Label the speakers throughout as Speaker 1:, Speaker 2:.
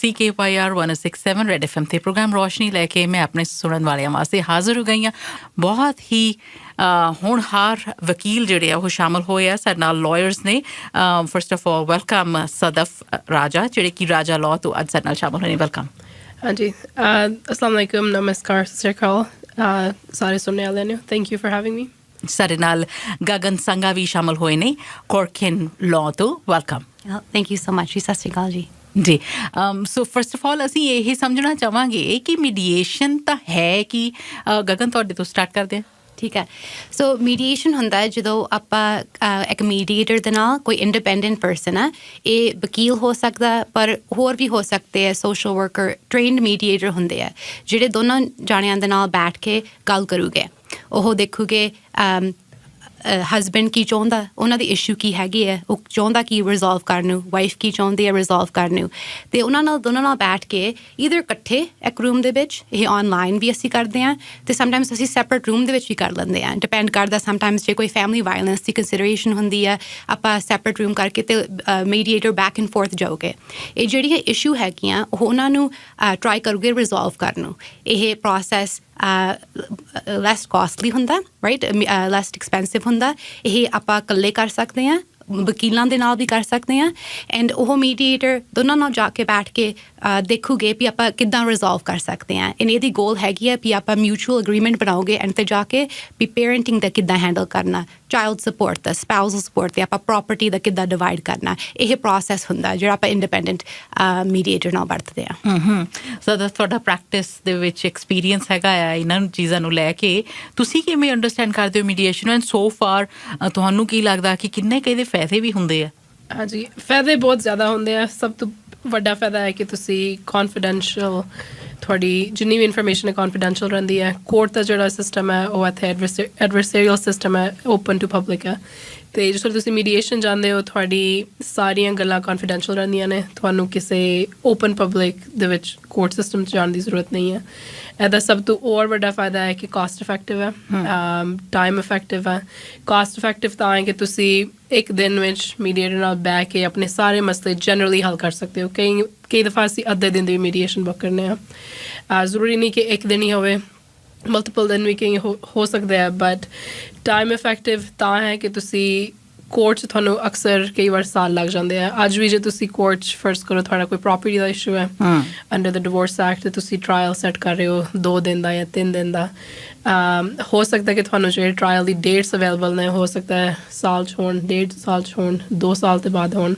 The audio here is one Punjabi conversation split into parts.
Speaker 1: CKYR 106.7 ਰੈਡ FM ਤੇ ਪ੍ਰੋਗਰਾਮ ਰੋਸ਼ਨੀ ਲੈ ਕੇ ਮੈਂ ਆਪਣੇ ਸੁਣਨ ਵਾਲਿਆਂ ਵਾਸਤੇ ਹਾਜ਼ਰ ਹੋ ਗਈ ਹਾਂ। ਬਹੁਤ ਹੀ ਹੋਣਹਾਰ ਵਕੀਲ ਜਿਹੜੇ ਆ ਉਹ ਸ਼ਾਮਲ ਹੋਏ ਆ ਸਾਡੇ ਨਾਲ, ਲਾਇਰਸ ਨੇ। First of all welcome Sadaf ਰਾਜਾ, ਜਿਹੜੇ ਕਿ ਰਾਜਾ ਲਾਅ ਤੋਂ ਅੱਜ ਸਾਡੇ ਨਾਲ ਸ਼ਾਮਲ ਹੋਏ ਨੇ। ਵੈਲਕਮ।
Speaker 2: ਹਾਂਜੀ, ਅਸਲਾਮ ਵਾਲੇਕੁਮ, ਨਮਸਕਾਰ, ਸਤਿ ਸ਼੍ਰੀ ਅਕਾਲ ਸਾਰੇ ਸੁਣਨੇ ਵਾਲਿਆਂ ਨੂੰ। ਥੈਂਕ ਯੂ ਫॉर ਹੈਵਿੰਗ ਮੀ।
Speaker 1: ਸਾਡੇ ਨਾਲ ਗਗਨ ਸੰਘਾ ਵੀ ਸ਼ਾਮਲ ਹੋਏ ਨੇ ਕੋਰਕਿਨ ਲਾਅ ਤੋਂ। Welcome.
Speaker 3: Thank you so much ਜੀ। ਸਤਿ ਸ਼੍ਰੀ ਅਕਾਲ ਜੀ।
Speaker 1: ਜੀ, ਸੋ ਫਸਟ ਆਫ ਆਲ ਅਸੀਂ ਇਹ ਸਮਝਣਾ ਚਾਹਾਂਗੇ ਕਿ ਮੀਡੀਏਸ਼ਨ ਤਾਂ ਹੈ ਕਿ, ਗਗਨ ਤੁਹਾਡੇ ਤੋਂ ਸਟਾਰਟ ਕਰਦੇ ਹਾਂ।
Speaker 3: ਠੀਕ ਹੈ। ਸੋ ਮੀਡੀਏਸ਼ਨ ਹੁੰਦਾ ਹੈ ਜਦੋਂ ਆਪਾਂ ਇੱਕ ਮੀਡੀਏਟਰ ਦੇ ਨਾਲ, ਕੋਈ ਇੰਡੀਪੈਂਡੈਂਟ ਪਰਸਨ ਹੈ, ਇਹ ਵਕੀਲ ਹੋ ਸਕਦਾ ਪਰ ਹੋਰ ਵੀ ਹੋ ਸਕਦੇ ਹੈ, ਸੋਸ਼ਲ ਵਰਕਰ, ਟ੍ਰੇਨਡ ਮੀਡੀਏਟਰ ਹੁੰਦੇ ਆ ਜਿਹੜੇ ਦੋਨਾਂ ਜਾਣਿਆਂ ਦੇ ਨਾਲ ਬੈਠ ਕੇ ਗੱਲ ਕਰੂਗੇ। ਉਹ ਦੇਖੂਗੇ ਹਸਬੈਂਡ ਕੀ ਚਾਹੁੰਦਾ, ਉਹਨਾਂ ਦੀ ਇਸ਼ੂ ਕੀ ਹੈਗੀ ਹੈ, ਉਹ ਚਾਹੁੰਦਾ ਕੀ ਰਿਜ਼ੋਲਵ ਕਰਨ ਨੂੰ, ਵਾਈਫ ਕੀ ਚਾਹੁੰਦੀ ਹੈ ਰਿਜ਼ੋਲਵ ਕਰਨ ਨੂੰ, ਅਤੇ ਉਹਨਾਂ ਨਾਲ ਦੋਨਾਂ ਨਾਲ ਬੈਠ ਕੇ ਈਦਰ ਇਕੱਠੇ ਇੱਕ ਰੂਮ ਦੇ ਵਿੱਚ, ਇਹ ਔਨਲਾਈਨ ਵੀ ਅਸੀਂ ਕਰਦੇ ਹਾਂ ਅਤੇ ਸਮਟਾਈਮਸ ਅਸੀਂ ਸੈਪਰੇਟ ਰੂਮ ਦੇ ਵਿੱਚ ਵੀ ਕਰ ਲੈਂਦੇ ਹਾਂ। ਡਿਪੈਂਡ ਕਰਦਾ, ਸਮਟਾਈਮਸ ਜੇ ਕੋਈ ਫੈਮਿਲੀ ਵਾਇਲੈਂਸ ਦੀ ਕੰਸੀਡਰੇਸ਼ਨ ਹੁੰਦੀ ਹੈ, ਆਪਾਂ ਸੈਪਰੇਟ ਰੂਮ ਕਰਕੇ ਅਤੇ ਮੀਡੀਏਟਰ ਬੈਕ ਐਂਡ ਫੋਰਥ ਜਾਓਗੇ। ਇਹ ਜਿਹੜੀਆਂ ਇਸ਼ੂ ਹੈਗੀਆਂ ਉਹ ਉਹਨਾਂ ਨੂੰ ਟਰਾਈ ਕਰੋਗੇ ਰਿਜ਼ੋਲਵ ਕਰਨ ਨੂੰ। ਇਹ ਪ੍ਰੋਸੈਸ ਲੈਸ ਕਾਸਟਲੀ ਹੁੰਦਾ, ਰਾਈਟ, ਲੈਸ ਐਕਸਪੈਂਸਿਵ ਹੁੰਦਾ। ਇਹ ਆਪਾਂ ਇਕੱਲੇ ਕਰ ਸਕਦੇ ਹਾਂ, ਵਕੀਲਾਂ ਦੇ ਨਾਲ ਵੀ ਕਰ ਸਕਦੇ ਹਾਂ, ਐਂਡ ਉਹ ਮੀਡੀਏਟਰ ਦੋਨਾਂ ਨਾਲ ਜਾ ਕੇ ਬੈਠ ਕੇ ਦੇਖੂਗੇ ਵੀ ਆਪਾਂ ਕਿੱਦਾਂ ਰਿਜ਼ੋਲਵ ਕਰ ਸਕਦੇ ਹਾਂ। ਐਂਡ ਇਹਦੀ ਗੋਲ ਹੈਗੀ ਹੈ ਵੀ ਆਪਾਂ ਮਿਊਚੁਅਲ ਅਗਰੀਮੈਂਟ ਬਣਾਓਗੇ ਐਂਡ 'ਤੇ ਜਾ ਕੇ ਵੀ ਪੇਰੈਂਟਿੰਗ ਦਾ ਕਿੱਦਾਂ ਹੈਂਡਲ ਕਰਨਾ, ਚਾਈਲਡ ਸਪੋਰਟ ਦਾ, ਸਪਾਊਸਲ ਸਪੋਰਟ 'ਤੇ ਆਪਾਂ ਪ੍ਰੋਪਰਟੀ ਦਾ ਕਿੱਦਾਂ ਡਿਵਾਈਡ ਕਰਨਾ। ਇਹ ਪ੍ਰੋਸੈਸ ਹੁੰਦਾ ਜਿਹੜਾ ਆਪਾਂ ਇੰਡੀਪੈਂਡੈਂਟ ਮੀਡੀਏਟਰ ਨਾਲ ਵਰਤਦੇ ਹਾਂ।
Speaker 1: ਸੋ ਤੁਹਾਡਾ ਪ੍ਰੈਕਟਿਸ ਦੇ ਵਿੱਚ ਐਕਸਪੀਰੀਅੰਸ ਹੈਗਾ ਆ ਇਹਨਾਂ ਚੀਜ਼ਾਂ ਨੂੰ ਲੈ ਕੇ, ਤੁਸੀਂ ਕਿਵੇਂ ਅੰਡਰਸਟੈਂਡ ਕਰਦੇ ਹੋ ਮੀਡੀਏਸ਼ਨ, ਐਂਡ ਸੋ ਫਾਰ ਤੁਹਾਨੂੰ ਕੀ ਲੱਗਦਾ ਕਿ ਕਿੰਨੇ ਕੁ ਇਹਦੇ ਫਾਇਦੇ ਵੀ ਹੁੰਦੇ ਆ?
Speaker 2: ਹਾਂਜੀ, ਫਾਇਦੇ ਬਹੁਤ ਜ਼ਿਆਦਾ ਹੁੰਦੇ ਆ। ਸਭ ਤੋਂ ਵੱਡਾ ਫਾਇਦਾ ਹੈ ਕਿ ਤੁਸੀਂ ਕੌਨਫੀਡੈਂਸ਼ੀਅਲ, ਤੁਹਾਡੀ ਜਿੰਨੀ ਵੀ ਇਨਫੋਰਮੇਸ਼ਨ ਹੈ ਕੌਨਫੀਡੈਂਸ਼ੀਅਲ ਰਹਿੰਦੀ ਹੈ। ਕੋਰਟ ਦਾ ਜਿਹੜਾ ਸਿਸਟਮ ਹੈ ਉਹ ਇੱਥੇ ਐਡਵਰਸੇਰੀਅਲ ਸਿਸਟਮ ਹੈ, ਓਪਨ ਟੂ ਪਬਲਿਕ ਹੈ। ਅਤੇ ਜਿਸ ਵੇਲੇ ਤੁਸੀਂ ਮੀਡੀਏਸ਼ਨ ਜਾਂਦੇ ਹੋ, ਤੁਹਾਡੀ ਸਾਰੀਆਂ ਗੱਲਾਂ ਕੌਨਫੀਡੈਂਸ਼ੀਅਲ ਰਹਿੰਦੀਆਂ ਨੇ। ਤੁਹਾਨੂੰ ਕਿਸੇ ਓਪਨ ਪਬਲਿਕ ਦੇ ਵਿੱਚ ਕੋਰਟ ਸਿਸਟਮ 'ਚ ਜਾਣ ਦੀ ਜ਼ਰੂਰਤ ਨਹੀਂ ਹੈ। ਇਹਦਾ ਸਭ ਤੋਂ ਹੋਰ ਵੱਡਾ ਫਾਇਦਾ ਹੈ ਕਿ ਕਾਸਟ ਇਫੈਕਟਿਵ ਹੈ, ਟਾਈਮ ਇਫੈਕਟਿਵ ਹੈ। ਕਾਸਟ ਇਫੈਕਟਿਵ ਤਾਂ ਹੈ ਕਿ ਤੁਸੀਂ ਇੱਕ ਦਿਨ ਵਿੱਚ ਮੀਡੀਏਟਰ ਨਾਲ ਬਹਿ ਕੇ ਆਪਣੇ ਸਾਰੇ ਮਸਲੇ ਜਨਰਲੀ ਹੱਲ ਕਰ ਸਕਦੇ ਹੋ। ਕਈ ਦਫਾ ਅਸੀਂ ਅੱਧੇ ਦਿਨ ਦੀ ਮੀਡੀਏਸ਼ਨ ਬੁੱਕ ਕਰਨੇ ਆ। ਜ਼ਰੂਰੀ ਨਹੀਂ ਕਿ ਇੱਕ ਦਿਨ ਹੀ ਹੋਵੇ, ਮਲਟੀਪਲ ਦਿਨ ਵੀ ਕਈ ਹੋ ਸਕਦੇ ਆ। ਬਟ ਟਾਈਮ ਇਫੈਕਟਿਵ ਤਾਂ ਹੈ ਕਿ ਤੁਸੀਂ ਕੋਰਟ 'ਚ ਤੁਹਾਨੂੰ ਅਕਸਰ ਕਈ ਵਾਰ ਸਾਲ ਲੱਗ ਜਾਂਦੇ ਆ। ਅੱਜ ਵੀ ਜੇ ਤੁਸੀਂ ਕੋਰਟ 'ਚ ਫਰਜ਼ ਕਰੋ ਤੁਹਾਡਾ ਕੋਈ ਪ੍ਰੋਪਰਟੀ ਦਾ ਇਸ਼ੂ ਹੈ ਅੰਡਰ ਦ ਡਿਵੋਰਸ ਐਕਟ, ਤੁਸੀਂ ਟਰਾਇਲ ਸੈੱਟ ਕਰ ਰਹੇ ਹੋ 2 ਦਿਨ ਦਾ ਜਾਂ 3 ਦਿਨ ਦਾ, ਹੋ ਸਕਦਾ ਕਿ ਤੁਹਾਨੂੰ ਜਿਹੜੇ ਟਰਾਇਲ ਦੀ ਡੇਟਸ ਅਵੇਲੇਬਲ ਨੇ, ਹੋ ਸਕਦਾ ਹੈ ਸਾਲ 'ਚ ਹੋਣ, 1.5 ਸਾਲ 'ਚ ਹੋਣ, 2 ਸਾਲ ਤੋਂ ਬਾਅਦ ਹੋਣ,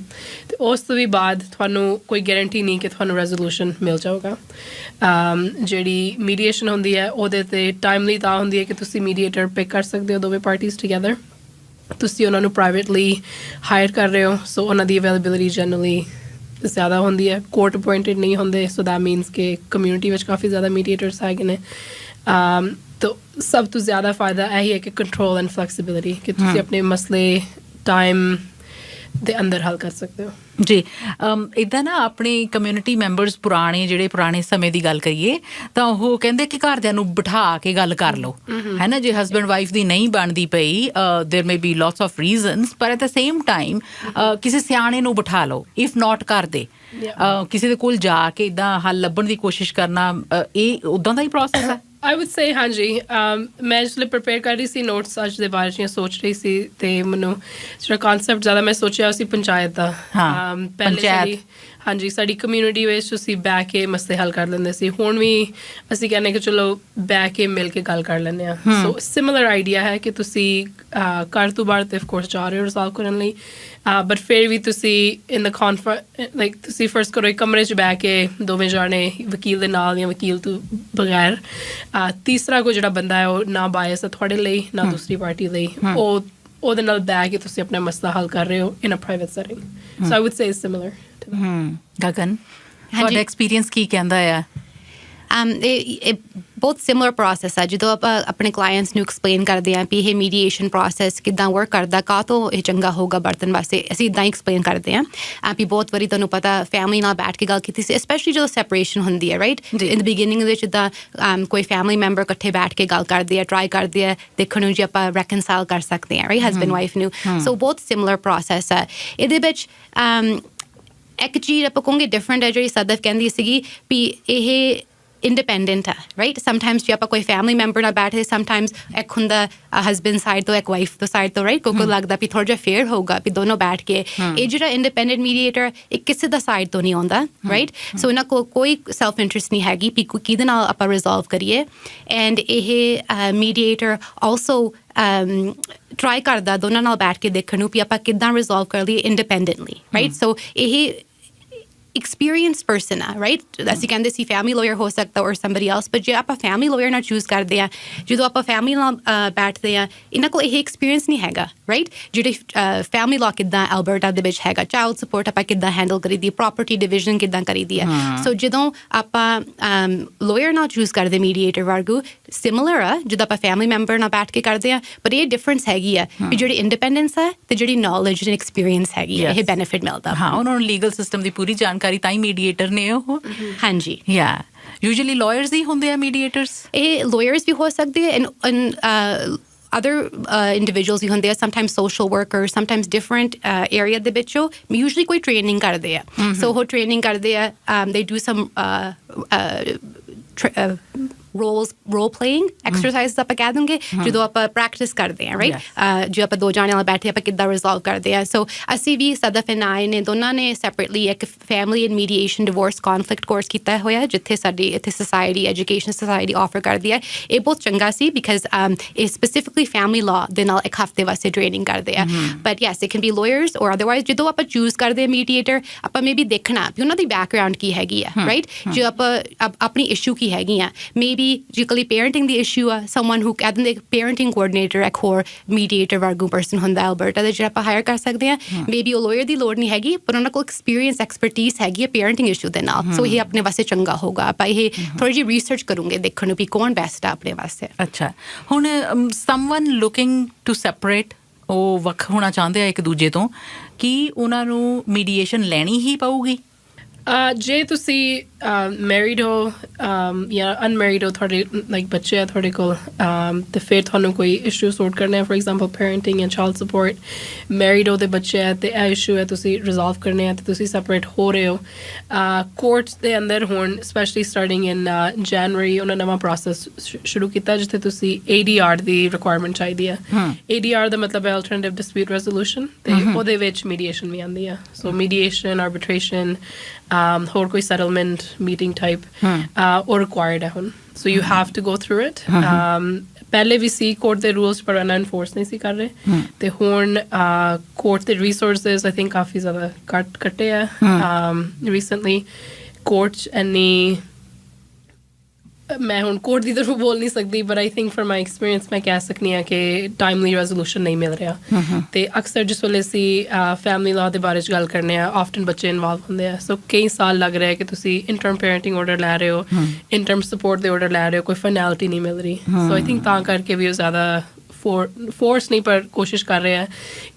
Speaker 2: ਅਤੇ ਉਸ ਤੋਂ ਵੀ ਬਾਅਦ ਤੁਹਾਨੂੰ ਕੋਈ ਗਰੰਟੀ ਨਹੀਂ ਕਿ ਤੁਹਾਨੂੰ ਰੈਜ਼ੋਲੂਸ਼ਨ ਮਿਲ ਜਾਊਗਾ। ਜਿਹੜੀ ਮੀਡੀਏਸ਼ਨ ਹੁੰਦੀ ਹੈ ਉਹਦੇ 'ਤੇ ਟਾਈਮਲੀ ਤਾਂ ਹੁੰਦੀ ਹੈ ਕਿ ਤੁਸੀਂ ਮੀਡੀਏਟਰ ਪਿਕ ਕਰ ਸਕਦੇ ਹੋ ਦੋਵੇਂ ਪਾਰਟੀਜ਼ ਟੂਗੈਦਰ। ਤੁਸੀਂ ਉਹਨਾਂ ਨੂੰ ਪ੍ਰਾਈਵੇਟਲੀ ਹਾਇਰ ਕਰ ਰਹੇ ਹੋ, ਸੋ ਉਹਨਾਂ ਦੀ ਅਵੇਲੇਬਿਲਿਟੀ ਜਨਰਲੀ ਜ਼ਿਆਦਾ ਹੁੰਦੀ ਹੈ। ਕੋਰਟ ਅਪੁਆਇੰਟਡ ਨਹੀਂ ਹੁੰਦੇ, ਸੋ ਦੈਟ ਮੀਨਸ ਕਿ ਕਮਿਊਨਿਟੀ ਵਿੱਚ ਕਾਫੀ ਜ਼ਿਆਦਾ ਮੀਡੀਏਟਰਸ ਹੈਗੇ ਨੇ। ਤਾਂ ਸਭ ਤੋਂ ਜ਼ਿਆਦਾ ਫਾਇਦਾ ਇਹੀ ਹੈ ਕਿ ਕੰਟਰੋਲ ਐਂਡ ਫਲੈਕਸੀਬਿਲਿਟੀ, ਕਿ ਤੁਸੀਂ ਆਪਣੇ ਮਸਲੇ ਟਾਈਮ ਦੇ ਅੰਦਰ ਹੱਲ ਕਰ ਸਕਦੇ ਹੋ।
Speaker 1: ਜੀ, ਇੱਦਾਂ ਨਾ ਆਪਣੇ ਕਮਿਊਨਿਟੀ ਮੈਂਬਰਸ ਪੁਰਾਣੇ ਸਮੇਂ ਦੀ ਗੱਲ ਕਰੀਏ ਤਾਂ ਉਹ ਕਹਿੰਦੇ ਕਿ ਘਰਦਿਆਂ ਨੂੰ ਬਿਠਾ ਕੇ ਗੱਲ ਕਰ ਲਓ, ਹੈ ਨਾ। ਜੇ ਹਸਬੈਂਡ ਵਾਈਫ ਦੀ ਨਹੀਂ ਬਣਦੀ ਪਈ, there may be lots of reasons, ਪਰ ਐਟ ਦ ਸੇਮ ਟਾਈਮ ਕਿਸੇ ਸਿਆਣੇ ਨੂੰ ਬਿਠਾ ਲਓ। ਇਫ ਨੋਟ ਕਰਦੇ, ਕਿਸੇ ਦੇ ਕੋਲ ਜਾ ਕੇ ਇੱਦਾਂ ਹੱਲ ਲੱਭਣ ਦੀ ਕੋਸ਼ਿਸ਼ ਕਰਨਾ, ਇਹ ਉੱਦਾਂ ਦਾ ਹੀ ਪ੍ਰੋਸੈਸ ਹੈ।
Speaker 2: ਆਈ ਵੁੱਡ ਸੇ ਹਾਂਜੀ। ਮੈਂ ਇਸ ਲਈ ਪ੍ਰੀਪੇਅਰ ਕਰ ਰਹੀ ਸੀ ਨੋਟਸ ਅੱਜ ਦੇ ਬਾਰੇ 'ਚ, ਸੋਚ ਰਹੀ ਸੀ, ਅਤੇ ਮੈਨੂੰ ਜਿਹੜਾ ਕੌਨਸੈਪਟ ਜ਼ਿਆਦਾ ਮੈਂ ਸੋਚਿਆ ਸੀ ਪੰਚਾਇਤ ਦਾ। ਪਹਿਲੇ ਹਾਂਜੀ, ਸਾਡੀ ਕਮਿਊਨਿਟੀ ਵਿੱਚ ਅਸੀਂ ਬਹਿ ਕੇ ਮਸਲੇ ਹੱਲ ਕਰ ਲੈਂਦੇ ਸੀ। ਹੁਣ ਵੀ ਅਸੀਂ ਕਹਿੰਦੇ ਕਿ ਚਲੋ ਬਹਿ ਕੇ ਮਿਲ ਕੇ ਗੱਲ ਕਰ ਲੈਂਦੇ ਹਾਂ। ਸੋ ਸਿਮਿਲਰ ਆਈਡੀਆ ਹੈ ਕਿ ਤੁਸੀਂ ਘਰ ਤੋਂ ਬਾਹਰ ਤਾਂ ਅਫਕੋਰਸ ਜਾ ਰਹੇ ਹੋ ਰਿਜ਼ੋਲਵ ਕਰਨ ਲਈ, ਬਟ ਫਿਰ ਵੀ ਤੁਸੀਂ ਇਨ ਦ ਲਾਈਕ ਤੁਸੀਂ ਫਰਜ਼ ਕਰੋ ਇੱਕ ਕਮਰੇ 'ਚ ਬਹਿ ਕੇ ਦੋਵੇਂ ਜਾਣੇ, ਵਕੀਲ ਦੇ ਨਾਲ ਜਾਂ ਵਕੀਲ ਤੋਂ ਬਗੈਰ, ਤੀਸਰਾ ਕੋਈ ਜਿਹੜਾ ਬੰਦਾ ਹੈ ਉਹ ਨਾ ਬਾਇਸ ਹੈ ਤੁਹਾਡੇ ਲਈ ਨਾ ਦੂਸਰੀ ਪਾਰਟੀ ਲਈ, ਉਹਦੇ ਨਾਲ ਬਹਿ ਕੇ ਤੁਸੀਂ ਆਪਣਾ ਮਸਲਾ ਹੱਲ ਕਰ ਰਹੇ ਹੋ in a private setting. So I would say it's similar.
Speaker 1: Gagan, ਤੁਹਾਡਾ ਐਕਸਪੀਰੀਅੰਸ ਕੀ ਕਹਿੰਦਾ ਆ?
Speaker 3: ਇਹ ਬਹੁਤ ਸਿਮਿਲਰ ਪ੍ਰੋਸੈਸ ਹੈ। ਜਦੋਂ ਆਪਾਂ ਆਪਣੇ ਕਲਾਇੰਟਸ ਨੂੰ ਐਕਸਪਲੇਨ ਕਰਦੇ ਹਾਂ ਵੀ ਇਹ ਮੀਡੀਏਸ਼ਨ ਪ੍ਰੋਸੈਸ ਕਿੱਦਾਂ ਵਰਕ ਕਰਦਾ, ਕਾਹਤੋਂ ਇਹ ਚੰਗਾ ਹੋਊਗਾ ਵਰਤਣ ਵਾਸਤੇ, ਅਸੀਂ ਇੱਦਾਂ ਹੀ ਐਕਸਪਲੇਨ ਕਰਦੇ ਹਾਂ। ਵੀ ਬਹੁਤ ਵਾਰੀ ਤੁਹਾਨੂੰ ਪਤਾ ਫੈਮਿਲੀ ਨਾਲ ਬੈਠ ਕੇ ਗੱਲ ਕੀਤੀ ਸੀ, ਸਪੈਸ਼ਲੀ ਜਦੋਂ ਸੈਪਰੇਸ਼ਨ ਹੁੰਦੀ ਹੈ, ਰਾਈਟ, ਇਨ ਦ ਬਿਗਿਨਿੰਗ ਵਿੱਚ ਜਿੱਦਾਂ ਕੋਈ ਫੈਮਿਲੀ ਮੈਂਬਰ ਇਕੱਠੇ ਬੈਠ ਕੇ ਗੱਲ ਕਰਦੇ ਆ, ਟਰਾਈ ਕਰਦੇ ਆ ਦੇਖਣ ਨੂੰ ਜੇ ਆਪਾਂ ਰੈਕਨਸਾਈਲ ਕਰ ਸਕਦੇ ਹਾਂ, ਰਾਈਟ, ਹਸਬੈਂਡ ਵਾਈਫ ਨੂੰ। ਸੋ ਬਹੁਤ ਸਿਮਿਲਰ ਪ੍ਰੋਸੈਸ ਹੈ। ਇਹਦੇ ਵਿੱਚ ਇੱਕ ਚੀਜ਼ ਆਪਾਂ ਕਹੋਗੇ ਡਿਫਰੈਂਟ ਹੈ ਜਿਹੜੀ ਸਦਫ ਕਹਿੰਦੀ ਸੀਗੀ ਵੀ ਇਹ ਇੰਡੀਪੈਂਡੈਂਟ ਹੈ ਰਾਈਟ ਸਮਟਾਈਮਸ ਜੇ ਆਪਾਂ ਕੋਈ ਫੈਮਿਲੀ ਮੈਂਬਰ ਨਾਲ ਬੈਠੇ ਸਮਟਾਈਮਸ ਇੱਕ ਹੁੰਦਾ ਹਸਬੈਂਡ ਸਾਈਡ ਤੋਂ ਇੱਕ ਵਾਈਫ ਤੋਂ ਸਾਈਡ ਤੋਂ ਰਾਈਟ ਕੋਈ ਲੱਗਦਾ ਵੀ ਥੋੜਾ ਜਿਹਾ ਫੇਅਰ ਹੋਊਗਾ ਵੀ ਦੋਨੋਂ ਬੈਠ ਕੇ ਇਹ ਜਿਹੜਾ ਇੰਡੀਪੈਂਡੈਂਟ ਮੀਡੀਏਟਰ ਇਹ ਕਿਸੇ ਦਾ ਸਾਈਡ ਤੋਂ ਨਹੀਂ ਆਉਂਦਾ ਰਾਈਟ ਸੋ ਇਹਨਾਂ ਕੋਲ ਕੋਈ ਸੈਲਫ ਇੰਟਰਸਟ ਨਹੀਂ ਹੈਗੀ ਵੀ ਕਿਹਦੇ ਨਾਲ ਆਪਾਂ ਰਿਜ਼ੋਲਵ ਕਰੀਏ ਐਂਡ ਇਹ ਮੀਡੀਏਟਰ ਆਲਸੋ ਟਰਾਈ ਕਰਦਾ ਦੋਨਾਂ ਨਾਲ ਬੈਠ ਕੇ ਦੇਖਣ ਨੂੰ ਵੀ ਆਪਾਂ ਕਿੱਦਾਂ ਰਿਜ਼ੋਲਵ ਕਰ ਲਈਏ ਇੰਡੀਪੈਂਡੈਂਟਲੀ ਰਾਈਟ ਸੋ ਇਹ experienced person ਆ ਰਾਈਟ ਅਸੀਂ ਕਹਿੰਦੇ ਸੀ ਫੈਮਿਲੀ ਲਾਇਰ ਹੋ ਸਕਦਾ ਔਰ somebody else but ਜੇ ਆਪਾਂ ਫੈਮਿਲੀ ਲਾਇਰ ਨਾਲ ਚੂਜ਼ ਕਰਦੇ ਆ ਜਦੋਂ ਆਪਾਂ ਫੈਮਿਲੀ ਨਾਲ ਬੈਠਦੇ ਆ ਇਹਨਾਂ ਕੋਲ ਇਹ ਐਕਸਪੀਰੀਅੰਸ ਨਹੀਂ ਹੈਗਾ ਰਾਈਟ ਜਿਹੜੇ ਫੈਮਿਲੀ ਲਾਅ ਕਿੱਦਾਂ ਐਲਬਰਟਾ ਦੇ ਵਿੱਚ ਹੈਗਾ ਚਾਈਲਡ ਸਪੋਰਟ ਆਪਾਂ ਕਿੱਦਾਂ ਹੈਂਡਲ ਕਰੀਦੀ ਪ੍ਰੋਪਰਟੀ ਡਿਵੀਜ਼ਨ ਕਿੱਦਾਂ ਕਰੀਦੀ ਆ ਸੋ ਜਦੋਂ ਆਪਾਂ ਲਾਇਰ ਨਾਲ ਚੂਜ਼ ਕਰਦੇ ਮੀਡੀਏਟਰ ਵਰਗੂ ਸਿਮਿਲਰ ਆ ਜਦੋਂ ਆਪਾਂ ਫੈਮਿਲੀ ਮੈਂਬਰ ਨਾਲ ਬੈਠ ਕੇ ਕਰਦੇ ਆ ਪਰ ਇਹ ਡਿਫਰੈਂਸ ਹੈਗੀ ਆ ਵੀ ਜਿਹੜੀ ਇੰਡੀਪੈਂਡੈਂਸ ਆ ਤੇ ਜਿਹੜੀ ਨੌਲੇਜ ਐਂਡ ਐਕਸਪੀਰੀਅੰਸ ਹੈਗੀ ਆ ਇਹ ਬੈਨੀਫਿਟ ਮਿਲਦਾ
Speaker 1: ਹਾਂ ਉਹਨਾਂ ਨੂੰ ਲੀਗਲ ਸਿਸਟਮ ਦੀ ਪੂਰੀ ਜਾਣਕਾਰੀ ਤਾਂ ਹੀ ਮੀਡੀਏਟਰ ਨੇ ਉਹ
Speaker 3: ਹਾਂਜੀ
Speaker 1: ਯਾ ਯੂਜੂਅਲੀ ਲਾਇਰਸ ਹੀ ਹੁੰਦੇ ਆ ਮੀਡੀਏਟਰਸ
Speaker 3: ਇਹ ਲਾਇਰਸ ਵੀ ਹੋ ਸਕਦੇ ਆ other individuals ਵੀ ਹੁੰਦੇ ਆ sometimes social workers sometimes different area ਦੇ ਵਿੱਚੋਂ usually ਕੋਈ training ਕਰਦੇ ਆ so ਉਹ training ਕਰਦੇ ਆ they do some role playing exercises ਆਪਾਂ ਕਹਿ ਦੂੰਗੇ ਜਦੋਂ ਆਪਾਂ ਪ੍ਰੈਕਟਿਸ ਕਰਦੇ ਆ ਰਾਈਟ ਜੋ ਆਪਾਂ ਦੋ ਜਾਣੇ ਨਾਲ ਬੈਠੇ ਆਪਾਂ ਕਿੱਦਾਂ ਰਿਜ਼ੋਲਵ ਕਰਦੇ ਆ ਸੋ ਅਸੀਂ ਵੀ ਸਦਫ ਐਂਡ ਆਈ ਨੇ ਦੋਨਾਂ ਨੇ ਸੈਪਰੇਟਲੀ ਇੱਕ family and mediation divorce conflict course ਕੀਤਾ ਹੋਇਆ ਜਿੱਥੇ ਸਾਡੀ ਇੱਥੇ ਸੋਸਾਇਟੀ ਐਜੂਕੇਸ਼ਨ ਸੋਸਾਇਟੀ ਆਫਰ ਕਰਦੀ ਹੈ ਇਹ ਬਹੁਤ ਚੰਗਾ ਸੀ ਬਿਕਾਜ਼ ਇਹ ਸਪੈਸੀਫਿਕਲੀ ਫੈਮਿਲੀ ਲਾਅ ਦੇ ਨਾਲ ਇੱਕ ਹਫ਼ਤੇ ਵਾਸਤੇ ਟ੍ਰੇਨਿੰਗ ਕਰਦੇ ਆ but yes it can be lawyers ਔਰ ਅਦਰਵਾਈਜ਼ ਜਦੋਂ ਆਪਾਂ ਚੂਜ਼ ਕਰਦੇ ਆ ਮੀਡੀਏਟਰ ਆਪਾਂ ਮੇਬੀ ਦੇਖਣਾ ਵੀ ਉਹਨਾਂ ਦੀ ਬੈਕਗਰਾਉਂਡ ਕੀ ਹੈਗੀ ਆ ਰਾਈਟ ਜੋ ਆਪਾਂ ਆਪਣੀ ਇਸ਼ੂ ਕੀ ਹੈਗੀ ਆ ਮੇਬੀ ਜੇ ਕਲੀ parenting ਦੀ ਇਸ਼ੂ ਆ someone who ਕਹਿ ਦਿੰਦੇ parenting coordinator ਇੱਕ ਹੋਰ mediator ਵਰਗੂ person ਹੁੰਦਾ ਐਲਬਰਟਾ ਦੇ ਜਿਹੜਾ ਆਪਾਂ ਹਾਇਰ ਕਰ ਸਕਦੇ ਆ ਮੇਬੀ ਉਹ lawyer ਦੀ ਲੋੜ ਨਹੀਂ ਹੈਗੀ ਪਰ ਉਹਨਾਂ ਕੋਲ ਐਕਸਪੀਰੀਅੰਸ ਐਕਸਪਰਟੀਜ਼ ਹੈਗੀ ਹੈ parenting ਇਸ਼ੂ ਦੇ ਨਾਲ ਸੋ ਇਹ ਆਪਣੇ ਵਾਸਤੇ ਚੰਗਾ ਹੋਗਾ ਆਪਾਂ ਇਹ ਥੋੜੀ ਜਿਹੀ ਰਿਸਰਚ ਕਰੂੰਗੇ ਦੇਖਣ ਨੂੰ ਵੀ ਕੌਣ ਬੈਸਟ ਆ ਆਪਣੇ ਵਾਸਤੇ
Speaker 1: ਅੱਛਾ ਹੁਣ someone looking to separate ਉਹ ਵੱਖ ਹੋਣਾ ਚਾਹੁੰਦੇ ਆ ਇੱਕ ਦੂਜੇ ਤੋਂ ਕੀ ਉਹਨਾਂ ਨੂੰ ਮੀਡੀਏਸ਼ਨ ਲੈਣੀ ਹੀ ਪਊਗੀ
Speaker 2: ਜੇ ਤੁਸੀਂ ਮੈਰਿਡ ਹੋ ਜਾਂ ਅਨਮੈਰਿਡ ਹੋ ਤੁਹਾਡੇ ਲਾਈਕ ਬੱਚੇ ਆ ਤੁਹਾਡੇ ਕੋਲ ਤੇ ਫਿਰ ਤੁਹਾਨੂੰ ਕੋਈ ਇਸ਼ੂ ਸੋਰਟ ਕਰਨਾ ਹੈ ਫੋਰ ਐਗਜ਼ਾਮਪਲ ਪੈਰੈਂਟਿੰਗ ਜਾਂ ਚਾਈਲਡ ਸਪੋਰਟ ਮੈਰਿਡ ਹੋ ਦੇ ਬੱਚੇ ਹੈ ਤੇ ਇਹ ਇਸ਼ੂ ਹੈ ਤੁਸੀਂ ਰਿਜ਼ੋਲਵ ਕਰਨੇ ਆ ਤੇ ਤੁਸੀਂ ਸੈਪਰੇਟ ਹੋ ਰਹੇ ਹੋ ਕੋਰਟਸ ਦੇ ਅੰਦਰ ਹੁਣ ਸਪੈਸ਼ਲੀ ਸਟਾਰਟਿੰਗ ਇਨ ਜਨਵਰੀ ਉਹਨਾਂ ਨਵਾਂ ਪ੍ਰੋਸੈਸ ਸ਼ੁਰੂ ਕੀਤਾ ਜਿੱਥੇ ਤੁਸੀਂ ADR ਦੀ ਰਿਕੁਆਇਰਮੈਂਟ ਚਾਹੀਦੀ ਹੈ ADR ਦਾ ਮਤਲਬ ਹੈ ਆਲਟਰਨੇਟਿਵ ਡਿਸਪਿਊਟ ਰੈਜ਼ੋਲੂਸ਼ਨ ਤੇ ਉਹਦੇ ਵਿੱਚ ਮੀਡੀਏਸ਼ਨ ਵੀ ਆਉਂਦੀ ਆ ਸੋ ਮੀਡੀਏਸ਼ਨ ਆਰਬਿਟ੍ਰੇਸ਼ਨ ਹੋਰ ਕੋਈ settlement meeting type or required ਹੈ ਹੁਣ so you have to go through it ਪਹਿਲੇ ਵੀ ਸੀ ਕੋਰਟ ਦੇ ਰੂਲਸ ਪਰ ਉਹਨਾਂ ਇਨਫੋਰਸ ਨਹੀਂ ਸੀ ਕਰ ਰਹੇ ਤੇ ਹੁਣ ਕੋਰਟ ਦੇ ਰਿਸੋਰਸਸ ਆਈ ਥਿੰਕ ਕਾਫੀ ਜ਼ਿਆਦਾ ਕੱਟੇ ਆ ਰੀਸੈਂਟਲੀ ਕੋਰਟ ਇੰਨੀ ਮੈਂ ਹੁਣ ਕੋਰਟ ਦੀ ਤਰਫੋਂ ਬੋਲ ਨਹੀਂ ਸਕਦੀ but I think from my experience ਮੈਂ ਕਹਿ ਸਕਦੀ ਹਾਂ ਕਿ ਟਾਈਮਲੀ ਰੈਜ਼ੋਲੂਸ਼ਨ ਨਹੀਂ ਮਿਲ ਰਿਹਾ ਤੇ ਅਕਸਰ ਜਿਸ ਵੇਲੇ ਅਸੀਂ ਫੈਮਿਲੀ ਲਾਅ ਦੇ ਬਾਰੇ 'ਚ ਗੱਲ ਕਰਨੇ ਆ ਆਫਟਨ ਬੱਚੇ ਇਨਵੋਲਵ ਹੁੰਦੇ ਆ ਸੋ ਕਈ ਸਾਲ ਲੱਗ ਰਿਹਾ ਕਿ ਤੁਸੀਂ ਇੰਟਰਮ ਪੈਰੈਂਟਿੰਗ ਆਰਡਰ ਲੈ ਰਹੇ ਹੋ ਇੰਟਰਮ ਸਪੋਰਟ ਦੇ ਆਰਡਰ ਲੈ ਰਹੇ ਹੋ ਕੋਈ ਫਾਈਨੈਲਿਟੀ ਨਹੀਂ ਮਿਲ ਰਹੀ ਸੋ ਆਈ ਥਿੰਕ ਤਾਂ ਕਰਕੇ ਵੀ ਉਹ ਜ਼ਿਆਦਾ ਫੋਰਸ ਨਹੀਂ ਪਰ ਕੋਸ਼ਿਸ਼ ਕਰ ਰਹੇ ਆ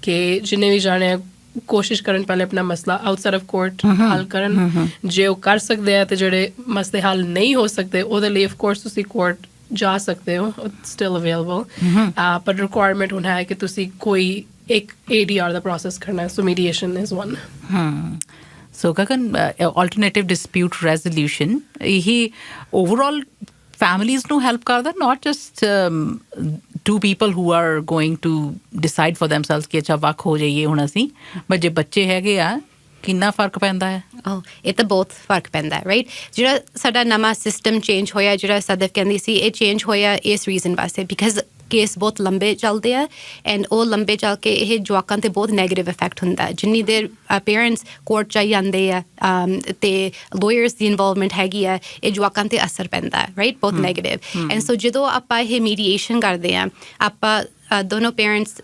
Speaker 2: ਕਿ ਜਿੰਨੇ ਵੀ ਜਾਣੇ ਆ ਕੋਸ਼ਿਸ਼ ਕਰਨ ਪਹਿਲੇ ਆਪਣਾ ਮਸਲਾ ਆਊਟਸਾਈਡ ਆਫ ਕੋਰਟ ਹੱਲ ਕਰਨ ਜੇ ਉਹ ਕਰ ਸਕਦੇ ਆ ਤੇ ਜਿਹੜੇ ਮਸਲੇ ਹੱਲ ਨਹੀਂ ਹੋ ਸਕਦੇ ਉਹਦੇ ਲਈ ਆਫ ਕੋਰਸ ਤੁਸੀਂ ਕੋਰਟ ਜਾ ਸਕਦੇ ਹੋ ਸਟਿਲ ਅਵੇਲੇਬਲ ਪਰ ਰਿਕੁਆਇਰਮੈਂਟ ਹੁਣ ਹੈ ਕਿ ਤੁਸੀਂ ਕੋਈ ਇੱਕ ADR ਦਾ ਪ੍ਰੋਸੈਸ ਕਰਨਾ so mediation is one
Speaker 1: so Gagan alternative dispute resolution ਇਹ ਓਵਰਆਲ families ਨੂੰ help ਕਰਦਾ not just two people who are going to decide for themselves ਕਿ ਅੱਛਾ ਵੱਖ ਹੋ ਜਾਈਏ ਹੁਣ ਅਸੀਂ but ਜੇ ਬੱਚੇ ਹੈਗੇ ਆ ਕਿੰਨਾ ਫਰਕ ਪੈਂਦਾ ਹੈ
Speaker 3: ਇਹ ਤਾਂ ਬਹੁਤ ਫਰਕ ਪੈਂਦਾ ਰਾਈਟ ਜਿਹੜਾ ਸਾਡਾ ਨਵਾਂ ਸਿਸਟਮ ਚੇਂਜ ਹੋਇਆ ਜਿਹੜਾ ਸਦਫ ਕਹਿੰਦੀ ਸੀ ਇਹ ਚੇਂਜ ਹੋਇਆ ਇਸ ਰੀਜ਼ਨ ਵਾਸਤੇ ਬਿਕਾਜ਼ ਕੇਸ ਬਹੁਤ ਲੰਬੇ ਚੱਲਦੇ ਆ ਐਂਡ ਉਹ ਲੰਬੇ ਚੱਲ ਕੇ ਇਹ ਜਵਾਕਾਂ 'ਤੇ ਬਹੁਤ ਨੈਗੇਟਿਵ ਇਫੈਕਟ ਹੁੰਦਾ ਜਿੰਨੀ ਦੇਰ ਪੇਰੈਂਟਸ ਕੋਰਟ 'ਚ ਆਉਂਦੇ ਆ ਅਤੇ ਲਾਇਰਸ ਦੀ ਇਨਵੋਲਵਮੈਂਟ ਹੈਗੀ ਆ ਇਹ ਜਵਾਕਾਂ 'ਤੇ ਅਸਰ ਪੈਂਦਾ ਰਾਈਟ ਬਹੁਤ ਨੈਗੇਟਿਵ ਐਂਡ ਸੋ ਜਦੋਂ ਆਪਾਂ ਇਹ ਮੀਡੀਏਸ਼ਨ ਕਰਦੇ ਆ ਆਪਾਂ ਦੋਨੋਂ ਪੇਰੈਂਟਸ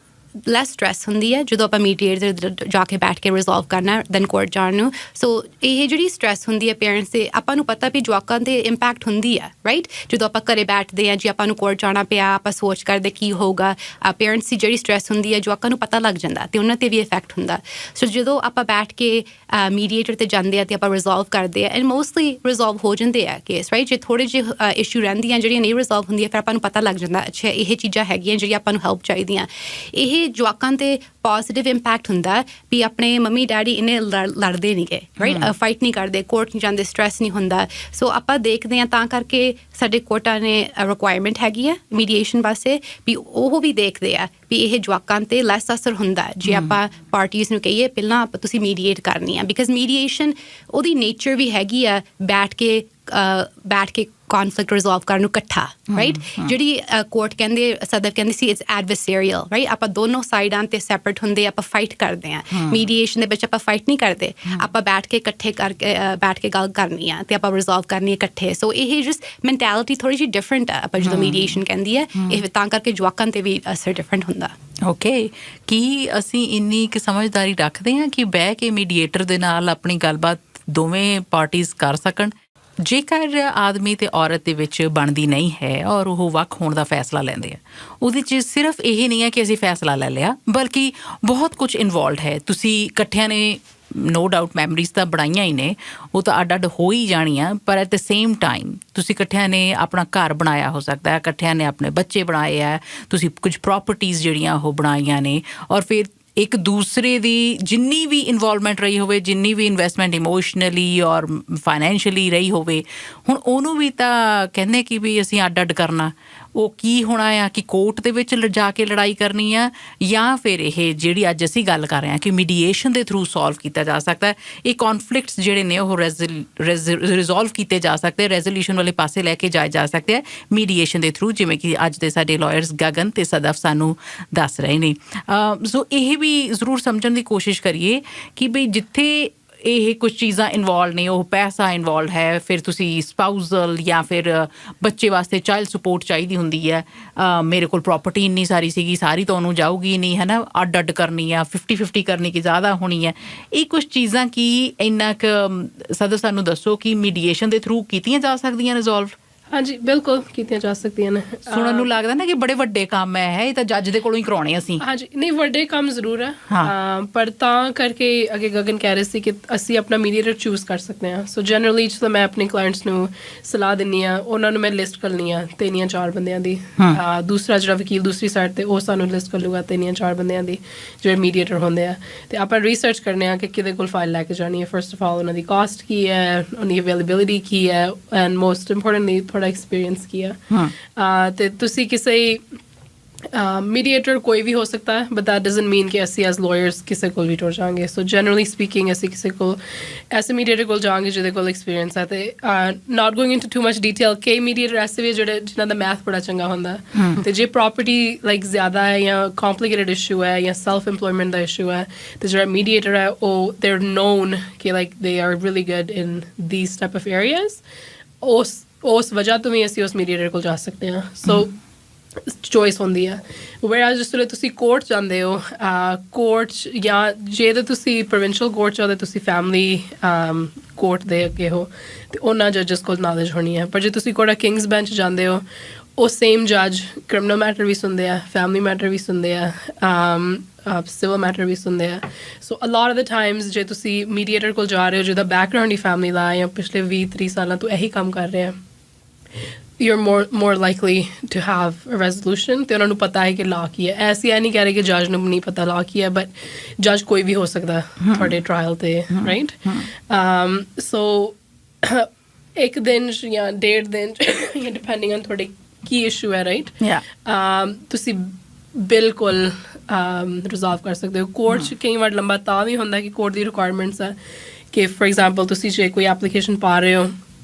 Speaker 3: ਲੈਸ ਸਟ੍ਰੈਸ ਹੁੰਦੀ ਹੈ ਜਦੋਂ ਆਪਾਂ ਮੀਡੀਏਟਰ ਜਾ ਕੇ ਬੈਠ ਕੇ ਰਿਜ਼ੋਲਵ ਕਰਨਾ ਦੈਨ ਕੋਰਟ ਜਾਣ ਨੂੰ ਸੋ ਇਹ ਜਿਹੜੀ ਸਟ੍ਰੈਸ ਹੁੰਦੀ ਹੈ ਪੇਰੈਂਟਸ 'ਤੇ ਆਪਾਂ ਨੂੰ ਪਤਾ ਵੀ ਜਵਾਕਾਂ 'ਤੇ ਇੰਪੈਕਟ ਹੁੰਦੀ ਹੈ ਰਾਈਟ ਜਦੋਂ ਆਪਾਂ ਘਰੇ ਬੈਠਦੇ ਹਾਂ ਜੇ ਆਪਾਂ ਨੂੰ ਕੋਰਟ ਜਾਣਾ ਪਿਆ ਆਪਾਂ ਸੋਚ ਕਰਦੇ ਕੀ ਹੋਊਗਾ ਪੇਰੈਂਟਸ ਦੀ ਜਿਹੜੀ ਸਟ੍ਰੈਸ ਹੁੰਦੀ ਹੈ ਜਵਾਕਾਂ ਨੂੰ ਪਤਾ ਲੱਗ ਜਾਂਦਾ ਅਤੇ ਉਹਨਾਂ 'ਤੇ ਵੀ ਇਫੈਕਟ ਹੁੰਦਾ ਸੋ ਜਦੋਂ ਆਪਾਂ ਬੈਠ ਕੇ ਮੀਡੀਏਟਰ 'ਤੇ ਜਾਂਦੇ ਆ ਅਤੇ ਆਪਾਂ ਰਿਜ਼ੋਲਵ ਕਰਦੇ ਆ ਐਂਡ ਮੋਸਟਲੀ ਰਿਜ਼ੋਲਵ ਹੋ ਜਾਂਦੇ ਆ ਕੇਸ ਰਾਈਟ ਜੇ ਥੋੜ੍ਹੇ ਜਿਹੇ ਇਸ਼ੂ ਰਹਿੰਦੀਆਂ ਜਿਹੜੀਆਂ ਨਹੀਂ ਰਿਜ਼ੋਲਵ ਹੁੰਦੀਆਂ ਫਿਰ ਆਪਾਂ ਨੂੰ ਪਤਾ ਲੱਗ ਜਾਂਦਾ ਅੱਛਾ ਇਹ ਚੀਜ਼ਾਂ ਹੈਗੀਆਂ ਜਿਹੜੀਆਂ ਆਪਾਂ ਨੂੰ ਹੈਲਪ ਚਾਹੀਦੀਆਂ ਇਹ ਇਹ ਜਵਾਕਾਂ ਤੇ ਪੋਜ਼ਿਟਿਵ ਇੰਪੈਕਟ ਹੁੰਦਾ ਵੀ ਆਪਣੇ ਮੰਮੀ ਡੈਡੀ ਇਹਨੇ ਲੜਦੇ ਨਹੀਂ ਗਏ ਰਾਈਟ ਫਾਈਟ ਨਹੀਂ ਕਰਦੇ ਕੋਰਟ ਨਹੀਂ ਜਾਂਦੇ ਸਟ੍ਰੈਸ ਨਹੀਂ ਹੁੰਦਾ ਸੋ ਆਪਾਂ ਦੇਖਦੇ ਹਾਂ ਤਾਂ ਕਰਕੇ ਸਾਡੇ ਕੋਰਟਾਂ ਨੇ ਰਿਕੁਆਇਰਮੈਂਟ ਹੈਗੀ ਆ ਮੀਡੀਏਸ਼ਨ ਵਾਸਤੇ ਵੀ ਉਹ ਵੀ ਦੇਖਦੇ ਆ ਵੀ ਇਹ ਜਵਾਕਾਂ ਤੇ ਲੈਸ ਅਸਰ ਹੁੰਦਾ ਜੇ ਆਪਾਂ ਪਾਰਟੀਜ਼ ਨੂੰ ਕਹੀਏ ਪਹਿਲਾਂ ਤੁਸੀਂ ਮੀਡੀਏਟ ਕਰਨੀ ਆ ਬਿਕਾਜ਼ ਮੀਡੀਏਸ਼ਨ ਉਹਦੀ ਨੇਚਰ ਵੀ ਹੈਗੀ ਆ ਬੈਠ ਕੇ conflict resolve ਕਰਨ ਨੂੰ ਇਕੱਠਾ ਰਾਈਟ ਜਿਹੜੀ ਕੋਰਟ ਕਹਿੰਦੇ ਸਦਰ ਕਹਿੰਦੇ ਸੀ ਇਟਸ ਐਡਵਰਸਰੀਅਲ ਰਾਈਟ ਆਪਾਂ ਦੋਨੋਂ ਸਾਈਡਾਂ ਤੇ ਸੈਪਰੇਟ ਹੁੰਦੇ ਆਪਾਂ ਫਾਈਟ ਕਰਦੇ ਆ ਮੀਡੀਏਸ਼ਨ ਦੇ ਵਿੱਚ ਆਪਾਂ ਫਾਈਟ ਨਹੀਂ ਕਰਦੇ ਆਪਾਂ ਬੈਠ ਕੇ ਇਕੱਠੇ ਕਰਕੇ ਬੈਠ ਕੇ ਗੱਲ ਕਰਨੀ ਆ ਤੇ ਆਪਾਂ ਰਿਜ਼ੋਲਵ ਕਰਨੀ ਹੈ ਇਕੱਠੇ ਸੋ ਇਹ ਜਸਟ ਮੈਂਟੈਲਿਟੀ ਥੋੜੀ ਜਿਹੀ ਡਿਫਰੈਂਟ ਆ ਆਪਾਂ ਜਦੋਂ ਮੀਡੀਏਸ਼ਨ ਕਹਿੰਦੀ ਹੈ ਇਹ ਤਾਂ ਕਰਕੇ ਜਵਾਕਾਂ ਤੇ ਵੀ ਅਸਰ ਡਿਫਰੈਂਟ ਹੁੰਦਾ
Speaker 1: ਓਕੇ ਕੀ ਅਸੀਂ ਇੰਨੀ ਕੁ ਸਮਝਦਾਰੀ ਰੱਖਦੇ ਹਾਂ ਕਿ ਬਹਿ ਕੇ ਮੀਡੀਏਟਰ ਦੇ ਨਾਲ ਆਪਣੀ ਗੱਲਬਾਤ ਦੋਵੇਂ ਪਾਰਟੀਜ਼ ਕਰ ਸਕਣ ਜੇਕਰ ਆਦਮੀ ਤੇ ਔਰਤ ਦੇ ਵਿੱਚ ਬਣਦੀ ਨਹੀਂ ਹੈ ਔਰ ਉਹ ਵੱਖ ਹੋਣ ਦਾ ਫੈਸਲਾ ਲੈਂਦੇ ਆ ਉਹਦੇ 'ਚ ਸਿਰਫ ਇਹ ਨਹੀਂ ਹੈ ਕਿ ਅਸੀਂ ਫੈਸਲਾ ਲੈ ਲਿਆ ਬਲਕਿ ਬਹੁਤ ਕੁਝ ਇਨਵੋਲਵਡ ਹੈ ਤੁਸੀਂ ਇਕੱਠਿਆਂ ਨੇ ਨੋ ਡਾਊਟ ਮੈਮਰੀਜ਼ ਤਾਂ ਬਣਾਈਆਂ ਹੀ ਨੇ ਉਹ ਤਾਂ ਅੱਡ ਅੱਡ ਹੋ ਹੀ ਜਾਣੀਆਂ ਪਰ ਐਟ ਦ ਸੇਮ ਟਾਈਮ ਤੁਸੀਂ ਇਕੱਠਿਆਂ ਨੇ ਆਪਣਾ ਘਰ ਬਣਾਇਆ ਹੋ ਸਕਦਾ ਹੈ ਇਕੱਠਿਆਂ ਨੇ ਆਪਣੇ ਬੱਚੇ ਬਣਾਏ ਆ ਤੁਸੀਂ ਕੁਝ ਪ੍ਰੋਪਰਟੀਜ਼ ਜਿਹੜੀਆਂ ਉਹ ਬਣਾਈਆਂ ਨੇ ਔਰ ਫਿਰ ਇੱਕ ਦੂਸਰੇ ਦੀ ਜਿੰਨੀ ਵੀ ਇਨਵੋਲਵਮੈਂਟ ਰਹੀ ਹੋਵੇ ਜਿੰਨੀ ਵੀ ਇਨਵੈਸਟਮੈਂਟ ਇਮੋਸ਼ਨਲੀ ਔਰ ਫਾਈਨੈਂਸ਼ੀਅਲੀ ਰਹੀ ਹੋਵੇ ਹੁਣ ਉਹਨੂੰ ਵੀ ਤਾਂ ਕਹਿੰਦੇ ਕਿ ਵੀ ਅਸੀਂ ਅੱਡ ਅੱਡ ਕਰਨਾ ਉਹ ਕੀ ਹੋਣਾ ਆ ਕਿ ਕੋਰਟ ਦੇ ਵਿੱਚ ਜਾ ਕੇ ਲੜਾਈ ਕਰਨੀ ਆ ਜਾਂ ਫਿਰ ਇਹ ਜਿਹੜੀ ਅੱਜ ਅਸੀਂ ਗੱਲ ਕਰ ਰਹੇ ਹਾਂ ਕਿ ਮੀਡੀਏਸ਼ਨ ਦੇ ਥਰੂ ਸੋਲਵ ਕੀਤਾ ਜਾ ਸਕਦਾ ਹੈ ਇਹ ਕੌਨਫਲਿਕਟਸ ਜਿਹੜੇ ਨੇ ਉਹ ਰਿਜ਼ੋਲਵ ਕੀਤੇ ਜਾ ਸਕਦੇ ਰੈਜ਼ੋਲਿਊਸ਼ਨ ਵਾਲੇ ਪਾਸੇ ਲੈ ਕੇ ਜਾਏ ਜਾ ਸਕਦੇ ਆ ਮੀਡੀਏਸ਼ਨ ਦੇ ਥਰੂ ਜਿਵੇਂ ਕਿ ਅੱਜ ਦੇ ਸਾਡੇ ਲਾਇਰਸ ਗਗਨ ਤੇ ਸਦਫ ਸਾਨੂੰ ਦੱਸ ਰਹੇ ਨੇ ਸੋ ਇਹ ਵੀ ਜ਼ਰੂਰ ਸਮਝਣ ਦੀ ਕੋਸ਼ਿਸ਼ ਕਰੀਏ ਕਿ ਬਈ ਜਿੱਥੇ ਇਹ ਕੁਝ ਚੀਜ਼ਾਂ ਇਨਵੋਲਵ ਨੇ ਉਹ ਪੈਸਾ ਇਨਵੋਲਵ ਹੈ ਫਿਰ ਤੁਸੀਂ ਸਪਾਊਜ਼ਲ ਜਾਂ ਫਿਰ ਬੱਚੇ ਵਾਸਤੇ ਚਾਈਲਡ ਸਪੋਰਟ ਚਾਹੀਦੀ ਹੁੰਦੀ ਹੈ ਮੇਰੇ ਕੋਲ ਪ੍ਰੋਪਰਟੀ ਇੰਨੀ ਸਾਰੀ ਸੀਗੀ ਸਾਰੀ ਤਾਂ ਉਹਨੂੰ ਜਾਊਗੀ ਨਹੀਂ ਹੈ ਨਾ ਅੱਡ ਅੱਡ ਕਰਨੀ ਆ 50-50 ਕਰਨੀ ਕਿ ਜ਼ਿਆਦਾ ਹੋਣੀ ਹੈ ਇਹ ਕੁਝ ਚੀਜ਼ਾਂ ਕੀ ਇੰਨਾ ਕੁ ਸਦਰ ਸਾਨੂੰ ਦੱਸੋ ਕਿ ਮੀਡੀਏਸ਼ਨ ਦੇ ਥਰੂ ਕੀਤੀਆਂ ਜਾ ਸਕਦੀਆਂ ਰਿਜ਼ੋਲਵ
Speaker 2: ਹਾਂਜੀ ਬਿਲਕੁਲ ਕੀਤੀਆਂ ਜਾ ਸਕਦੀਆਂ ਨੇ
Speaker 1: ਸੁਣਨ ਨੂੰ ਲੱਗਦਾ ਨਾ ਕਿ ਬੜੇ ਵੱਡੇ ਕੰਮ ਹੈ ਇਹ ਤਾਂ ਜੱਜ ਦੇ ਕੋਲੋਂ ਹੀ ਕਰਾਉਣੇ ਅਸੀਂ
Speaker 2: ਹਾਂਜੀ ਨਹੀਂ ਵੱਡੇ ਕੰਮ ਜ਼ਰੂਰ ਹੈ ਪਰ ਤਾਂ ਕਰਕੇ ਅੱਗੇ ਗਗਨ ਕਹਿ ਰਹੇ ਸੀ ਕਿ ਅਸੀਂ ਆਪਣਾ ਮੀਡੀਏਟਰ ਚੂਜ਼ ਕਰ ਸਕਦੇ ਹਾਂ ਸੋ ਜਨਰਲੀ ਜਦੋਂ ਮੈਂ ਆਪਣੇ ਕਲਾਇੰਟਸ ਨੂੰ ਸਲਾਹ ਦਿੰਦੀ ਹਾਂ ਉਹਨਾਂ ਨੂੰ ਮੈਂ ਲਿਸਟ ਕਰਨੀ ਆ 3 ਜਾਂ 4 ਬੰਦਿਆਂ ਦੀ ਦੂਸਰਾ ਜਿਹੜਾ ਵਕੀਲ ਦੂਸਰੀ ਸਾਈਡ ਤੇ ਉਹ ਸਾਨੂੰ ਲਿਸਟ ਕਰ ਲੂਗਾ 3 ਜਾਂ 4 ਬੰਦਿਆਂ ਦੀ ਜਿਹੜੇ ਮੀਡੀਏਟਰ ਹੁੰਦੇ ਆ ਤੇ ਆਪਾਂ ਰਿਸਰਚ ਕਰਨੇ ਆ ਕਿ ਕਿਹਦੇ ਕੋਲ ਫਾਈਲ ਲੈ ਕੇ ਜਾਣੀ ਹੈ ਫਸਟ ਆਫ ਆਲ ਉਹਨਾਂ ਦੀ ਕਾਸਟ ਕੀ ਹੈ ਉਹਦੀ ਅਵੇਲੇਬਿਲਿਟੀ ਕੀ ਹੈ ਐਂਡ ਮੋਸਟ ਇੰਪੋਰਟੈਂਟਲੀ एक्सपीरियंस किया ते तुसी किसी मीडिएटर कोई भी हो सकता है बट दैट डजंट मीन कि ਅਸੀਂ एज lawyers ਕਿਸੇ ਕੋਲ ਵੀ ਟੁਰ ਜਾਵਾਂਗੇ ਸੋ ਜਨਰਲੀ ਸਪੀਕਿੰਗ ਅਸੀਂ ਕਿਸੇ ਕੋਲ ਐਸੇ ਮੀਡੀਏਟਰ ਕੋਲ ਜਾਵਾਂਗੇ ਜਿਹਦੇ ਕੋਲ ਐਕਸਪੀਰੀਅੰਸ ਹੈ ਤੇ not going into too much detail ਕਈ ਮੀਡੀਏਟਰ ਐਸੇ ਵੀ ਜਿਹੜੇ ਜਿਨ੍ਹਾਂ ਦਾ ਮੈਥ ਬੜਾ ਚੰਗਾ ਹੁੰਦਾ ਤੇ ਜੇ ਪ੍ਰੋਪਰਟੀ ਲਾਈਕ ਜ਼ਿਆਦਾ ਹੈ ਜਾਂ ਕੰਪਲਿਕੇਟਡ ਇਸ਼ੂ ਹੈ ਜਾਂ ਸੈਲਫ ਇੰਪਲੋਇਮੈਂਟ ਦਾ ਇਸ਼ੂ ਹੈ ਤੇ ਜਿਹੜਾ ਮੀਡੀਏਟਰ ਹੈ ਉਹ ਦੇ ਆਰ ਨੋਨ ਕਿ like they are really good in these type of areas ਉਸ ਵਜ੍ਹਾ ਤੋਂ ਵੀ ਅਸੀਂ ਉਸ ਮੀਡੀਏਟਰ ਕੋਲ ਜਾ ਸਕਦੇ ਹਾਂ ਸੋ ਚੋਇਸ ਹੁੰਦੀ ਹੈ ਵੈਰਾਜ਼ ਜਿਸ ਵੇਲੇ ਤੁਸੀਂ ਕੋਰਟ ਜਾਂਦੇ ਹੋ ਕੋਰਟ ਜਾਂ ਜੇ ਤਾਂ ਤੁਸੀਂ ਪ੍ਰੋਵਿੰਸ਼ੀਅਲ ਕੋਰਟ ਚਾਹੁੰਦੇ ਤੁਸੀਂ ਫੈਮਿਲੀ ਕੋਰਟ ਦੇ ਅੱਗੇ ਹੋ ਤੇ ਉਹਨਾਂ ਜੱਜਸ ਕੋਲ ਨੌਲੇਜ ਹੋਣੀ ਹੈ ਪਰ ਜੇ ਤੁਸੀਂ ਕੋਰਟ ਕਿੰਗਸ ਬੈਂਚ ਜਾਂਦੇ ਹੋ ਉਹ ਸੇਮ ਜੱਜ ਕ੍ਰਿਮੀਨਲ ਮੈਟਰ ਵੀ ਸੁਣਦੇ ਆ ਫੈਮਿਲੀ ਮੈਟਰ ਵੀ ਸੁਣਦੇ ਆ ਸਿਵਲ ਮੈਟਰ ਵੀ ਸੁਣਦੇ ਆ ਸੋ ਅ ਲੋਟ ਆਫ ਦ ਟਾਈਮਸ ਜੇ ਤੁਸੀਂ ਮੀਡੀਏਟਰ ਕੋਲ ਜਾ ਰਹੇ ਹੋ ਜਿਹਦਾ ਬੈਕਗਰਾਊਂਡ ਹੀ ਫੈਮਿਲੀ ਦਾ ਜਾਂ ਪਿਛਲੇ 20-30 ਸਾਲਾਂ ਤੋਂ ਇਹੀ ਕੰਮ ਕਰ ਰਹੇ ਆ you're more likely to have a resolution ਤੇ ਉਹਨਾਂ ਨੂੰ ਪਤਾ ਹੈ ਕਿ ਲਾਅ ਕੀ ਹੈ ਐਸੀ ਨਹੀਂ ਕਹਿ ਰਹੇ ਕਿ ਜੱਜ ਨੂੰ ਨਹੀਂ ਪਤਾ ਲਾਅ ਕੀ ਹੈ ਬਟ ਜੱਜ ਕੋਈ ਵੀ ਹੋ ਸਕਦਾ ਤੁਹਾਡੇ ਟ੍ਰਾਇਲ ਤੇ ਰਾਈਟ ਸੋ ਇੱਕ ਦਿਨ ਜਾਂ 1.5 ਦਿਨ ਜਾਂ ਡਿਪੈਂਡਿੰਗ ਔਨ ਤੁਹਾਡੇ ਕੀ ਇਸ਼ੂ ਹੈ ਰਾਈਟ ਤੁਸੀਂ ਬਿਲਕੁਲ ਰਿਜ਼ੋਲਵ ਕਰ ਸਕਦੇ ਹੋ ਕੋਰਟ 'ਚ ਕਈ ਵਾਰ ਲੰਬਾ ਤਾਂ ਵੀ ਹੁੰਦਾ ਕਿ ਕੋਰਟ ਦੀ ਰਿਕੁਆਇਰਮੈਂਟਸ ਹੈ ਕਿ ਫੋਰ ਐਗਜ਼ਾਮਪਲ ਤੁਸੀਂ ਜੇ ਕੋਈ ਐਪਲੀਕੇਸ਼ਨ ਪਾ ਰਹੇ ਹੋ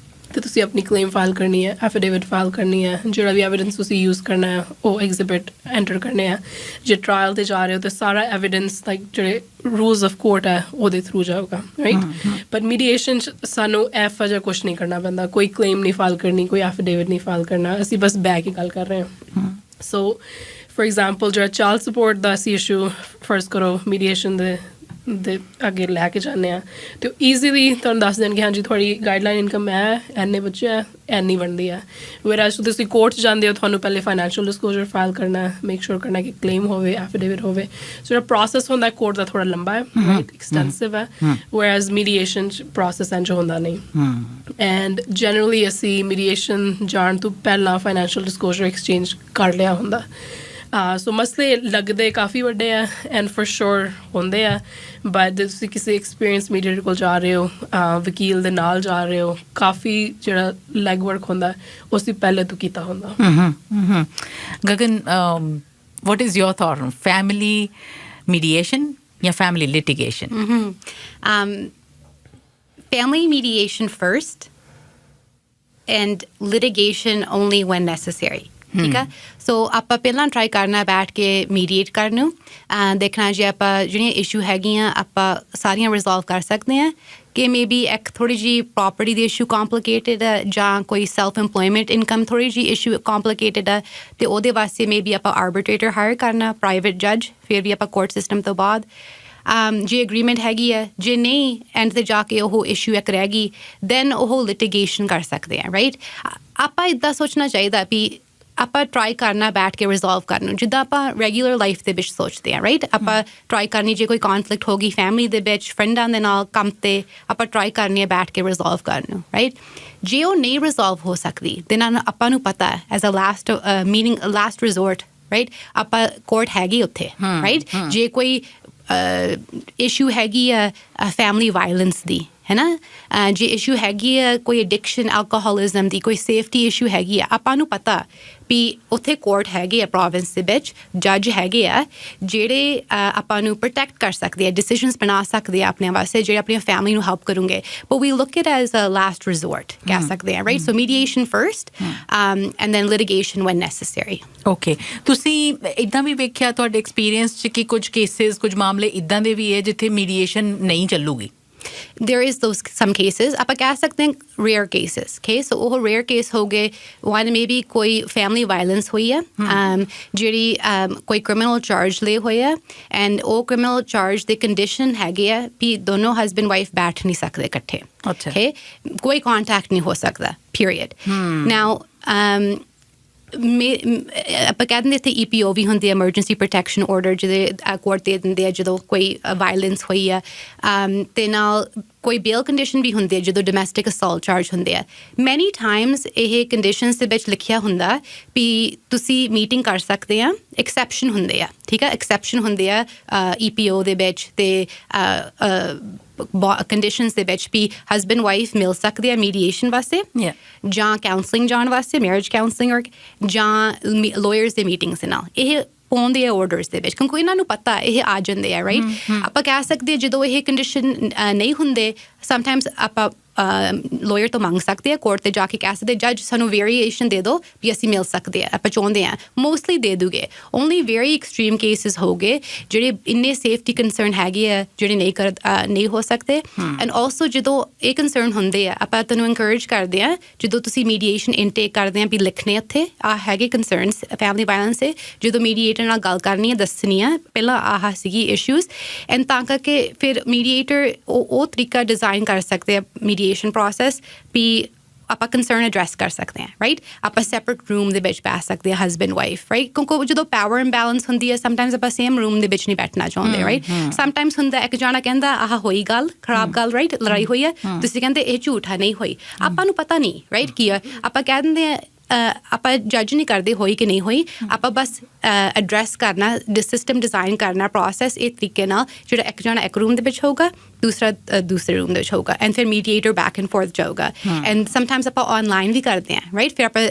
Speaker 2: ਤੇ ਤੁਸੀਂ ਆਪਣੀ ਕਲੇਮ ਫਾਈਲ ਕਰਨੀ ਹੈ ਐਫੀਡੇਵਿਟ ਫਾਈਲ ਕਰਨੀ ਹੈ ਜਿਹੜਾ ਵੀ ਐਵੀਡੈਂਸ ਤੁਸੀਂ ਯੂਜ਼ ਕਰਨਾ ਹੈ ਉਹ ਐਗਜ਼ਿਬਿਟ ਐਂਟਰ ਕਰਨੇ ਆ ਜੇ ਟ੍ਰਾਇਲ ਤੇ ਜਾ ਰਹੇ ਹੋ ਤਾਂ ਸਾਰਾ ਐਵੀਡੈਂਸ ਲਾਈਕ ਜਿਹੜੇ ਰੂਲਸ ਆਫ ਕੋਰਟ ਹੈ ਉਹਦੇ ਥਰੂ ਜਾਊਗਾ ਰਾਈਟ ਬਟ ਮੀਡੀਏਸ਼ਨ 'ਚ ਸਾਨੂੰ ਇਹੋ ਜਿਹਾ ਕੁਛ ਨਹੀਂ ਕਰਨਾ ਪੈਂਦਾ ਕੋਈ ਕਲੇਮ ਨਹੀਂ ਫਾਈਲ ਕਰਨੀ ਕੋਈ ਐਫੀਡੇਵਿਟ ਨਹੀਂ ਫਾਈਲ ਕਰਨਾ ਅਸੀਂ ਬਸ ਬਹਿ ਕੇ ਗੱਲ ਕਰ ਰਹੇ ਹਾਂ ਸੋ ਫੋਰ ਐਗਜ਼ਾਮਪਲ ਜਿਹੜਾ ਚਾਈਲਡ ਸਪੋਰਟ ਦਾ ਅਸੀਂ ਇਸ਼ੂ ਫਰਜ਼ ਕਰੋ ਮੀਡੀਏਸ਼ਨ ਦੇ ਅੱਗੇ ਲੈ ਕੇ ਜਾਂਦੇ ਹਾਂ ਅਤੇ ਉਹ ਈਜ਼ੀਲੀ ਤੁਹਾਨੂੰ ਦੱਸ ਦੇਣ ਕਿ ਹਾਂਜੀ ਤੁਹਾਡੀ ਗਾਈਡਲਾਈਨ ਇਨਕਮ ਹੈ ਇੰਨੇ ਬੱਚੇ ਹੈ ਇੰਨੀ ਬਣਦੀ ਹੈ ਵੈਰਾਜ਼ ਤੁਸੀਂ ਕੋਰਟ 'ਚ ਜਾਂਦੇ ਹੋ ਤੁਹਾਨੂੰ ਪਹਿਲੇ ਫਾਈਨੈਂਸ਼ੀਅਲ ਡਿਸਕਲੋਜ਼ਰ ਫਾਈਲ ਕਰਨਾ ਮੇਕ ਸ਼ੋਰ ਕਰਨਾ ਕਿ ਕਲੇਮ ਹੋਵੇ ਐਫੀਡੇਵਿਟ ਹੋਵੇ ਸੋ ਜਿਹੜਾ ਪ੍ਰੋਸੈਸ ਹੁੰਦਾ ਕੋਰਟ ਦਾ ਥੋੜ੍ਹਾ ਲੰਬਾ ਹੈ ਰਾਈਟ ਐਕਸਟੈਂਸਿਵ ਹੈ ਵੈਰਾਜ਼ ਮੀਡੀਏਸ਼ਨ 'ਚ ਪ੍ਰੋਸੈਸ ਇੰਝ ਹੁੰਦਾ ਨਹੀਂ ਐਂਡ ਜਨਰਲੀ ਅਸੀਂ ਮੀਡੀਏਸ਼ਨ ਜਾਣ ਤੋਂ ਪਹਿਲਾਂ ਫਾਈਨੈਂਸ਼ੀਅਲ ਡਿਸਕਲੋਜ਼ਰ ਐਕਸਚੇਂਜ ਕਰ ਲਿਆ ਹੁੰਦਾ ਸੋ ਮਸਲੇ ਲੱਗਦੇ ਕਾਫੀ ਵੱਡੇ ਆ ਐਂਡ ਫॉर ਸ਼ੋਰ ਹੁੰਦੇ ਆ ਬਟ ਤੁਸੀਂ ਕਿਸੇ ਐਕਸਪੀਰੀਅੰਸ ਮੀਡੀਏਟਰ ਕੋਲ ਜਾ ਰਹੇ ਹੋ ਵਕੀਲ ਦੇ ਨਾਲ ਜਾ ਰਹੇ ਹੋ ਕਾਫੀ ਜਿਹੜਾ ਲੈਗ ਵਰਕ ਹੁੰਦਾ ਉਸ ਦੀ ਪਹਿਲੇ ਤੋਂ ਕੀਤਾ ਹੁੰਦਾ
Speaker 1: Gagan what is your thought on family mediation ਜਾਂ family litigation?
Speaker 3: Family mediation first and litigation only when necessary. ਠੀਕ ਆ ਸੋ ਆਪਾਂ ਪਹਿਲਾਂ ਟਰਾਈ ਕਰਨਾ ਬੈਠ ਕੇ ਮੀਡੀਏਟ ਕਰਨ ਨੂੰ ਦੇਖਣਾ ਜੇ ਆਪਾਂ ਜਿਹੜੀਆਂ ਇਸ਼ੂ ਹੈਗੀਆਂ ਆਪਾਂ ਸਾਰੀਆਂ ਰਿਜ਼ੋਲਵ ਕਰ ਸਕਦੇ ਹਾਂ ਕਿ ਮੇਬੀ ਇੱਕ ਥੋੜ੍ਹੀ ਜਿਹੀ ਪ੍ਰੋਪਰਟੀ ਦੀ ਇਸ਼ੂ ਕੰਪਲੀਕੇਟਡ ਹੈ ਜਾਂ ਕੋਈ ਸੈਲਫ ਇੰਪਲੋਇਮੈਂਟ ਇਨਕਮ ਥੋੜ੍ਹੀ ਜਿਹੀ ਇਸ਼ੂ ਕੰਪਲੀਕੇਟਡ ਹੈ ਅਤੇ ਉਹਦੇ ਵਾਸਤੇ ਮੇਬੀ ਆਪਾਂ ਆਰਬਿਟਰੇਟਰ ਹਾਇਰ ਕਰਨਾ ਪ੍ਰਾਈਵੇਟ ਜੱਜ ਫਿਰ ਵੀ ਆਪਾਂ ਕੋਰਟ ਸਿਸਟਮ ਤੋਂ ਬਾਅਦ ਜੇ ਅਗਰੀਮੈਂਟ ਹੈਗੀ ਹੈ ਜੇ ਨਹੀਂ ਐਂਡ 'ਤੇ ਜਾ ਕੇ ਉਹ ਇਸ਼ੂ ਇੱਕ ਰਹਿ ਗਈ ਦੈਨ ਉਹ ਲਿਟੀਗੇਸ਼ਨ ਕਰ ਸਕਦੇ ਆ ਰਾਈਟ ਆਪਾਂ ਇੱਦਾਂ ਸੋਚਣਾ ਚਾਹੀਦਾ ਵੀ ਆਪਾਂ ਟਰਾਈ ਕਰਨਾ ਬੈਠ ਕੇ ਰਿਜ਼ੋਲਵ ਕਰਨ ਨੂੰ ਜਿੱਦਾਂ ਆਪਾਂ ਰੈਗੂਲਰ ਲਾਈਫ ਦੇ ਵਿੱਚ ਸੋਚਦੇ ਹਾਂ ਰਾਈਟ ਆਪਾਂ ਟਰਾਈ ਕਰਨੀ ਜੇ ਕੋਈ ਕੌਨਫਲਿਕਟ ਹੋ ਗਈ ਫੈਮਿਲੀ ਦੇ ਵਿੱਚ ਫਰੈਂਡਾਂ ਦੇ ਨਾਲ ਕੰਮ 'ਤੇ ਆਪਾਂ ਟਰਾਈ ਕਰਨੀ ਹੈ ਬੈਠ ਕੇ ਰਿਜ਼ੋਲਵ ਕਰਨ ਨੂੰ ਰਾਈਟ ਜੇ ਉਹ ਨਹੀਂ ਰਿਜ਼ੋਲਵ ਹੋ ਸਕਦੀ ਦੈਨ ਆਪਾਂ ਨੂੰ ਪਤਾ as a last resort right ਆਪਾਂ ਕੋਰਟ ਹੈਗੀ ਉੱਥੇ ਰਾਈਟ ਜੇ ਕੋਈ ਇਸ਼ੂ ਹੈਗੀ ਆ ਫੈਮਿਲੀ ਵਾਇਲੈਂਸ ਦੀ ਹੈ ਨਾ ਜੇ ਇਸ਼ੂ ਹੈਗੀ ਆ ਕੋਈ ਐਡਿਕਸ਼ਨ ਐਲਕੋਹੋਲਿਜ਼ਮ ਦੀ ਕੋਈ ਸੇਫਟੀ ਇਸ਼ੂ ਹੈਗੀ ਆ ਆਪਾਂ ਨੂੰ ਪਤਾ ਵੀ ਉੱਥੇ ਕੋਰਟ ਹੈਗੇ ਆ ਪ੍ਰੋਵਿੰਸ ਦੇ ਵਿੱਚ ਜੱਜ ਹੈਗੇ ਆ ਜਿਹੜੇ ਆਪਾਂ ਨੂੰ ਪ੍ਰੋਟੈਕਟ ਕਰ ਸਕਦੇ ਆ ਡਿਸੀਜਨਸ ਬਣਾ ਸਕਦੇ ਆ ਆਪਣੇ ਵਾਸਤੇ ਜਿਹੜੇ ਆਪਣੀ ਫੈਮਿਲੀ ਨੂੰ ਹੈਲਪ ਕਰੂੰਗੇ but we look it as a last resort ਕਹਿ ਸਕਦੇ ਆ right so mediation first and then litigation when necessary
Speaker 1: okay ਤੁਸੀਂ ਇੱਦਾਂ ਵੀ ਵੇਖਿਆ ਤੁਹਾਡੇ ਐਕਸਪੀਰੀਅੰਸ 'ਚ ਕਿ ਕੁਝ ਕੇਸਿਸ ਕੁਝ ਮਾਮਲੇ ਇੱਦਾਂ ਦੇ ਵੀ ਹੈ ਜਿੱਥੇ ਮੀਡੀਏਸ਼ਨ ਨਹੀਂ ਚੱਲੂਗੀ
Speaker 3: there is those some cases ਆਪਾਂ ਕਹਿ ਸਕਦੇ ਹਾਂ rare cases okay so ਉਹ rare case ਹੋ ਗਏ one maybe ਕੋਈ family violence ਹੋਈ ਹੈ ਜਿਹੜੀ ਕੋਈ criminal charge ਲਏ ਹੋਏ ਆ and ਉਹ criminal charge ਦੇ condition ਹੈਗੇ ਆ ਵੀ ਦੋਨੋਂ husband wife ਬੈਠ ਨਹੀਂ ਸਕਦੇ ਇਕੱਠੇ okay ਕੋਈ contact ਨਹੀਂ ਹੋ ਸਕਦਾ period now ਆਪਾਂ ਕਹਿ ਦਿੰਦੇ ਇੱਥੇ EPO ਵੀ ਹੁੰਦੀ ਹੈ ਐਮਰਜੈਂਸੀ ਪ੍ਰੋਟੈਕਸ਼ਨ ਆਰਡਰ ਜਿਹਦੇ ਕੋਰਟ ਦੇ ਦਿੰਦੇ ਆ ਜਦੋਂ ਕੋਈ ਵਾਇਲੈਂਸ ਹੋਈ ਆ ਅਤੇ ਨਾਲ ਕੋਈ ਬੇਲ ਕੰਡੀਸ਼ਨ ਵੀ ਹੁੰਦੀ ਹੈ ਜਦੋਂ ਡੋਮੈਸਟਿਕ ਅਸੌਲਟ ਚਾਰਜ ਹੁੰਦੇ ਆ ਮੈਨੀ ਟਾਈਮਸ ਇਹ ਕੰਡੀਸ਼ਨਸ ਦੇ ਵਿੱਚ ਲਿਖਿਆ ਹੁੰਦਾ ਵੀ ਤੁਸੀਂ ਮੀਟਿੰਗ ਕਰ ਸਕਦੇ ਆ ਐਕਸੈਪਸ਼ਨ ਹੁੰਦੇ ਆ ਠੀਕ ਆ ਐਕਸੈਪਸ਼ਨ ਹੁੰਦੇ ਆ EPO ਦੇ ਵਿੱਚ ਅਤੇ ਕੰਡੀਸ਼ਨਸ ਦੇ ਵਿੱਚ ਵੀ ਹਸਬੈਂਡ ਵਾਈਫ ਮਿਲ ਸਕਦੇ ਆ ਮੀਡੀਏਸ਼ਨ ਵਾਸਤੇ ਜਾਂ ਕਾਉਂਸਲਿੰਗ ਜਾਣ ਵਾਸਤੇ ਮੈਰਿਜ ਕਾਉਂਸਲਿੰਗ ਜਾਂ ਲਾਇਰਸ ਦੇ ਮੀਟਿੰਗਸ ਦੇ ਨਾਲ ਇਹ ਪਾਉਂਦੇ ਆ ਆਰਡਰਸ ਦੇ ਵਿੱਚ ਕਿਉਂਕਿ ਇਹਨਾਂ ਨੂੰ ਪਤਾ ਇਹ ਆ ਜਾਂਦੇ ਆ ਰਾਈਟ ਆਪਾਂ ਕਹਿ ਸਕਦੇ ਜਦੋਂ ਇਹ ਕੰਡੀਸ਼ਨ ਨਹੀਂ ਹੁੰਦੇ ਸਮਟਾਈਮਸ ਆਪਾਂ ਲਾਇਰ ਤੋਂ ਮੰਗ ਸਕਦੇ ਆ ਕੋਰਟ 'ਤੇ ਜਾ ਕੇ ਕਹਿ ਸਕਦੇ ਜੱਜ ਸਾਨੂੰ ਵੇਰੀਏਸ਼ਨ ਦੇ ਦਿਓ ਵੀ ਅਸੀਂ ਮਿਲ ਸਕਦੇ ਆ ਆਪਾਂ ਚਾਹੁੰਦੇ ਹਾਂ ਮੋਸਟਲੀ ਦੇ ਦੂਗੇ ਓਨਲੀ ਵੈਰੀ ਐਕਸਟ੍ਰੀਮ ਕੇਸਿਸ ਹੋ ਗਏ ਜਿਹੜੇ ਇੰਨੇ ਸੇਫਟੀ ਕੰਸਰਨ ਹੈਗੇ ਆ ਜਿਹੜੇ ਨਹੀਂ ਹੋ ਸਕਦੇ ਐਂਡ ਆਲਸੋ ਜਦੋਂ ਇਹ ਕੰਸਰਨ ਹੁੰਦੇ ਆ ਆਪਾਂ ਤੁਹਾਨੂੰ ਇਨਕਰੇਜ ਕਰਦੇ ਆ ਜਦੋਂ ਤੁਸੀਂ ਮੀਡੀਏਸ਼ਨ ਇਨਟੇਕ ਕਰਦੇ ਆ ਵੀ ਲਿਖਣੇ ਉੱਥੇ ਆ ਹੈਗੇ ਕੰਸਰਨਸ ਫੈਮਿਲੀ ਵਾਇਲੈਂਸ ਦੇ ਜਦੋਂ ਮੀਡੀਏਟਰ ਨਾਲ ਗੱਲ ਕਰਨੀ ਹੈ ਦੱਸਣੀ ਆ ਪਹਿਲਾਂ ਆਹ ਸੀਗੀ ਇਸ਼ੂਜ਼ ਐਂਡ ਤਾਂ ਕਰਕੇ ਫਿਰ ਮੀਡੀਏਟਰ ਉਹ ਤਰੀਕਾ ਡਿਜ਼ਾਈਨ ਕਰ ਸਕਦੇ ਆ ਮੀਡੀਏਸ਼ਨ ਪ੍ਰੋਸੈਸ ਵੀ ਆਪਾਂ ਕੰਸਰਨ ਐਡਰੈਸ ਕਰ ਸਕਦੇ ਹਾਂ ਰਾਈਟ ਆਪਾਂ ਸੈਪਰੇਟ ਰੂਮ ਦੇ ਵਿੱਚ ਬੈਠ ਸਕਦੇ ਹਾਂ ਹਸਬੈਂਡ ਵਾਈਫ ਰਾਈਟ ਕਿਉਂਕਿ ਜਦੋਂ ਪਾਵਰ ਇੰਬੈਲੈਂਸ ਹੁੰਦੀ ਹੈ ਸਮਟਾਈਮਸ ਆਪਾਂ ਸੇਮ ਰੂਮ ਦੇ ਵਿੱਚ ਨਹੀਂ ਬੈਠਣਾ ਚਾਹੁੰਦੇ ਰਾਈਟ ਸਮਟਾਈਮਸ ਹੁੰਦਾ ਇੱਕ ਜਾਣਾ ਕਹਿੰਦਾ ਆਹ ਹੋਈ ਗੱਲ ਖਰਾਬ ਗੱਲ ਰਾਈਟ ਲੜਾਈ ਹੋਈ ਹੈ ਤੁਸੀਂ ਕਹਿੰਦੇ ਇਹ ਝੂਠਾ ਨਹੀਂ ਹੋਈ ਆਪਾਂ ਨੂੰ ਪਤਾ ਨਹੀਂ ਰਾਈਟ ਕੀ ਆ ਆਪਾਂ ਕਹਿ ਦਿੰਦੇ ਆ ਆਪਾਂ ਜੱਜ ਨਹੀਂ ਕਰਦੇ ਹੋਈ ਕਿ ਨਹੀਂ ਹੋਈ ਆਪਾਂ ਬਸ ਐਡਰੈਸ ਕਰਨਾ ਸਿਸਟਮ ਡਿਜ਼ਾਈਨ ਕਰਨਾ ਪ੍ਰੋਸੈਸ ਇਹ ਤਰੀਕੇ ਨਾਲ ਜਿਹੜਾ ਇੱਕ ਜਾਣਾ ਇੱਕ ਰੂਮ ਦੇ ਵਿੱਚ ਹੋਊਗਾ ਦੂਸਰਾ ਦੂਸਰੇ ਰੂਮ ਦੇ ਵਿੱਚ ਹੋਊਗਾ ਐਂਡ ਫਿਰ ਮੀਡੀਏਟਰ ਬੈਕ ਐਂਡ ਫੋਰਥ ਜਾਊਗਾ ਐਂਡ ਸਮਟਾਈਮਸ ਆਪਾਂ ਆਨਲਾਈਨ ਵੀ ਕਰਦੇ ਹਾਂ ਰਾਈਟ ਫਿਰ ਆਪਾਂ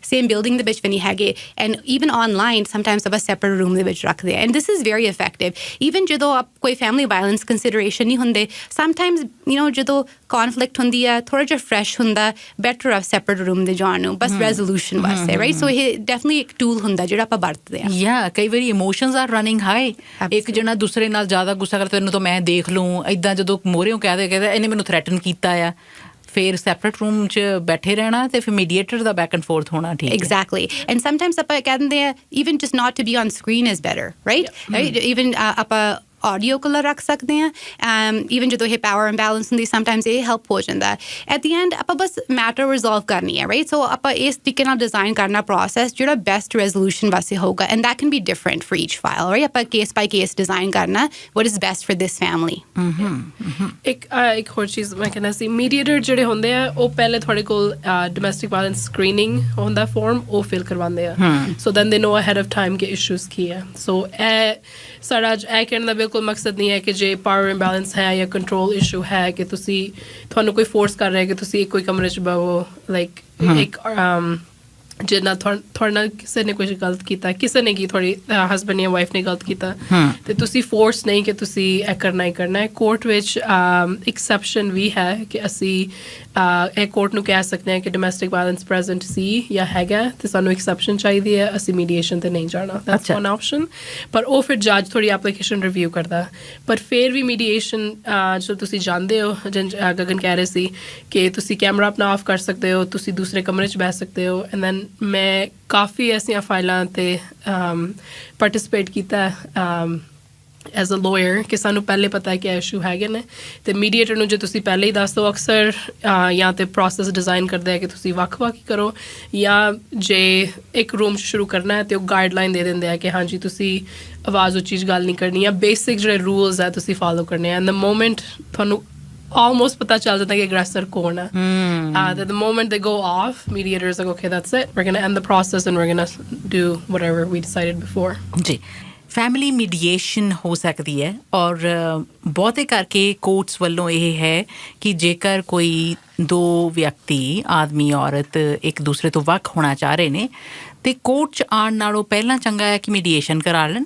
Speaker 3: ਸੇਮ ਬਿਲਡਿੰਗ ਦੇ ਵਿੱਚ ਵੀ ਨਹੀਂ ਹੈਗੇ ਐਂਡ ਈਵਨ ਆਨਲਾਈਨ ਸਮਟਾਈਮਸ ਆਪਾਂ ਸੈਪਰੇਟ ਰੂਮ ਦੇ ਵਿੱਚ ਰੱਖਦੇ ਹਾਂ and this is very effective even ਜਦੋਂ ਕੋਈ ਫੈਮਿਲੀ ਵਾਇਲੈਂਸ ਕੰਸੀਡਰੇਸ਼ਨ ਨਹੀਂ ਹੁੰਦੇ ਸਮਟਾਈਮਸ ਜਦੋਂ ਕੌਨਫਲਿਕਟ ਹੁੰਦੀ ਆ ਥੋੜ੍ਹਾ ਜਿਹਾ ਫਰੈਸ਼ ਹੁੰਦਾ ਬੈਟਰ ਆ ਸੈਪਰੇਟ ਰੂਮ ਦੇ ਜਾਣ ਨੂੰ ਬਸ ਰੈਜ਼ੋਲੂਸ਼ਨ ਵਾਸਤੇ ਰਾਈਟ ਸੋ ਇਹ ਡੈਫੀਨਿਟਲੀ ਇੱਕ ਟੂਲ ਹੁੰਦਾ ਜਿਹੜਾ ਆਪਾਂ ਵਰਤਦੇ ਹਾਂ
Speaker 1: ਯਾ ਕਈ ਵਾਰੀ ਇਮੋਸ਼ਨਸ ਆਰ ਰਨਿੰਗ ਹਾਈ ਇੱਕ ਜਣਾ ਦੂਸਰੇ ਨਾਲ ਜ਼ਿਆਦਾ ਗੁੱਸਾ ਕਰਦਾ ਤੈਨੂੰ ਤਾਂ ਮੈਂ ਦੇਖ ਲੂੰ ਇੱਦਾਂ ਜਦੋਂ ਮੋਹਰਿਓਂ ਕਹਿੰਦਾ ਇਹਨੇ ਮੈਨੂੰ ਥ੍ਰੈਟਨ ਕੀਤਾ ਆ ਫਿਰ ਸੈਪਰੇਟ ਰੂਮ 'ਚ ਬੈਠੇ ਰਹਿਣਾ ਤੇ ਫਿਰ ਮੀਡੀਏਟਰ ਦਾ ਬੈਕ ਐਂਡ ਫੋਰਥ ਹੋਣਾ ਠੀਕ
Speaker 3: ਐਗਜ਼ੈਕਟਲੀ ਐਂਡ ਸਮਟਾਈਮਸ ਆਪਾਂ ਕਹਿ ਦਿੰਦੇ ਆ even just not to be on screen is better right even ਆਪਾਂ ਆਡੀਓ ਕਾਲ ਰੱਖ ਸਕਦੇ ਹਾਂ ਈਵਨ ਜਦੋਂ ਇਹ ਪਾਵਰ ਇੰਬੈਲੈਂਸ ਹੁੰਦੀ ਸਮਟਾਈਮਸ ਇਹ ਹੈਲਪ ਹੋ ਜਾਂਦਾ ਐਟ ਦੀ ਐਂਡ ਆਪਾਂ ਬਸ ਮੈਟਰ ਰਿਜ਼ੋਲਵ ਕਰਨੀ ਹੈ ਰਾਈਟ ਸੋ ਆਪਾਂ ਇਸ ਤਰੀਕੇ ਨਾਲ ਡਿਜ਼ਾਈਨ ਕਰਨਾ ਪ੍ਰੋਸੈਸ ਜਿਹੜਾ ਬੈਸਟ ਰੈਜ਼ੋਲੂਸ਼ਨ ਵਾਸਤੇ ਹੋਊਗਾ and that can be different for each file right ਆਪਾਂ ਕੇਸ ਬਾਈ ਕੇਸ ਡਿਜ਼ਾਈਨ ਕਰਨਾ what is best for this family
Speaker 2: ਇੱਕ ਹੋਰ ਚੀਜ਼ ਮੈਂ ਕਹਿਣਾ ਸੀ ਮੀਡੀਏਟਰ ਜਿਹੜੇ ਹੁੰਦੇ ਆ ਉਹ ਪਹਿਲੇ ਤੁਹਾਡੇ ਕੋਲ ਡੋਮੈਸਟਿਕ ਵਾਇਲੈਂਸ ਸਕਰੀਨਿੰਗ ਹੁੰਦਾ ਫਾਰਮ ਉਹ ਫਿਲ ਕਰਵਾਉਂਦੇ ਆ so then they know ahead of time ਕਿ ਇਸ਼ੂਜ਼ ਕੀ ਹੈ ਸੋ ਇਹ ਸਾਡਾ ਇਹ ਕਹਿਣ ਦਾ ਬਿਲਕੁਲ ਮਕਸਦ ਨਹੀਂ ਹੈ ਕਿ ਜੇ ਪਾਵਰ ਇੰਬੈਲੈਂਸ ਹੈ ਜਾਂ ਕੰਟਰੋਲ ਇਸ਼ੂ ਹੈ ਕਿ ਤੁਹਾਨੂੰ ਕੋਈ ਫੋਰਸ ਕਰ ਰਿਹਾ ਕਿ ਤੁਸੀਂ ਇੱਕੋ ਹੀ ਕਮਰੇ 'ਚ ਬਵੋ ਲਾਈਕ ਇੱਕ ਜਿੰਨਾ ਤੁਹਾਡੇ ਨਾਲ ਕਿਸੇ ਨੇ ਕੁਝ ਗਲਤ ਕੀਤਾ ਕਿਸੇ ਨੇ ਕੀ ਤੁਹਾਡੀ ਹਸਬੈਂਡ ਜਾਂ ਵਾਈਫ ਨੇ ਗਲਤ ਕੀਤਾ ਤੇ ਤੁਸੀਂ ਫੋਰਸ ਨਹੀਂ ਕਿ ਤੁਸੀਂ ਇਹ ਕਰਨਾ ਹੀ ਕਰਨਾ ਹੈ ਕੋਰਟ ਵਿੱਚ ਐਕਸੈਪਸ਼ਨ ਵੀ ਹੈ ਕਿ ਅਸੀਂ ਇਹ ਕੋਰਟ ਨੂੰ ਕਹਿ ਸਕਦੇ ਹਾਂ ਕਿ ਡੋਮੈਸਟਿਕ ਵਾਇਲੈਂਸ ਪ੍ਰੈਜ਼ੈਂਟ ਸੀ ਜਾਂ ਹੈਗਾ ਤੇ ਸਾਨੂੰ ਐਕਸੈਪਸ਼ਨ ਚਾਹੀਦੀ ਹੈ ਅਸੀਂ ਮੀਡੀਏਸ਼ਨ ਤੇ ਨਹੀਂ ਜਾਣਾ ਦੈਟਸ ਵਨ ਆਪਸ਼ਨ ਪਰ ਉਹ ਫਿਰ ਜੱਜ ਤੁਹਾਡੀ ਐਪਲੀਕੇਸ਼ਨ ਰਿਵਿਊ ਕਰਦਾ ਪਰ ਫਿਰ ਵੀ ਮੀਡੀਏਸ਼ਨ ਜੋ ਤੁਸੀਂ ਜਾਣਦੇ ਹੋ ਗਗਨ ਕਹਿ ਰਹੇ ਸੀ ਕਿ ਤੁਸੀਂ ਕੈਮਰਾ ਆਪਣਾ ਆਫ ਕਰ ਸਕਦੇ ਹੋ ਤੁਸੀਂ ਦੂਸਰੇ ਕਮਰੇ 'ਚ ਬਹਿ ਸਕਦੇ ਹੋ ਐਂਡ ਦੈਨ ਮੈਂ ਕਾਫੀ ਐਸੀਆਂ ਫਾਈਲਾਂ 'ਤੇ ਪਾਰਟਿਸਿਪੇਟ ਕੀਤਾ ਐਜ਼ ਅ ਲਾਇਰ ਕਿ ਸਾਨੂੰ ਪਹਿਲੇ ਪਤਾ ਹੈ ਕਿ ਇਸ਼ੂ ਹੈਗੇ ਨੇ ਅਤੇ ਮੀਡੀਏਟਰ ਨੂੰ ਜੇ ਤੁਸੀਂ ਪਹਿਲੇ ਹੀ ਦੱਸ ਦਿਓ ਅਕਸਰ ਜਾਂ ਤਾਂ ਪ੍ਰੋਸੈਸ ਡਿਜ਼ਾਈਨ ਕਰਦੇ ਆ ਕਿ ਤੁਸੀਂ ਵੱਖ-ਵੱਖ ਹੀ ਕਰੋ ਜਾਂ ਜੇ ਇੱਕ ਰੂਮ 'ਚ ਸ਼ੁਰੂ ਕਰਨਾ ਹੈ ਅਤੇ ਉਹ ਗਾਈਡਲਾਈਨ ਦੇ ਦਿੰਦੇ ਆ ਕਿ ਹਾਂਜੀ ਤੁਸੀਂ ਆਵਾਜ਼ ਉੱਚੀ 'ਚ ਗੱਲ ਨਹੀਂ ਕਰਨੀ ਜਾਂ ਬੇਸਿਕ ਜਿਹੜੇ ਰੂਲਸ ਹੈ ਤੁਸੀਂ ਫੋਲੋ ਕਰਨੇ ਆ ਐਂਡ ਦ ਮੋਮੈਂਟ ਤੁਹਾਨੂੰ almost ਪਤਾ ਚੱਲ ਜਾਂਦਾ ਕਿ aggressor ਕੌਣ ਹੈ the moment they go off mediators like okay that's it we're going to end the process and we're going to do whatever we decided before
Speaker 1: ਜੀ ਫੈਮਿਲੀ ਮੀਡੀਏਸ਼ਨ ਹੋ ਸਕਦੀ ਹੈ ਔਰ ਬਹੁਤੇ ਕਰਕੇ ਕੋਰਟਸ ਵੱਲੋਂ ਇਹ ਹੈ ਕਿ ਜੇਕਰ ਕੋਈ ਦੋ ਵਿਅਕਤੀ ਆਦਮੀ ਔਰਤ ਇੱਕ ਦੂਸਰੇ ਤੋਂ ਵੱਖ ਹੋਣਾ ਚਾਹ ਰਹੇ ਨੇ ਤੇ ਕੋਰਟ 'ਚ ਆਉਣ ਨਾਲੋਂ ਪਹਿਲਾਂ ਚੰਗਾ ਹੈ ਕਿ ਮੀਡੀਏਸ਼ਨ ਕਰਾ ਲੈਣ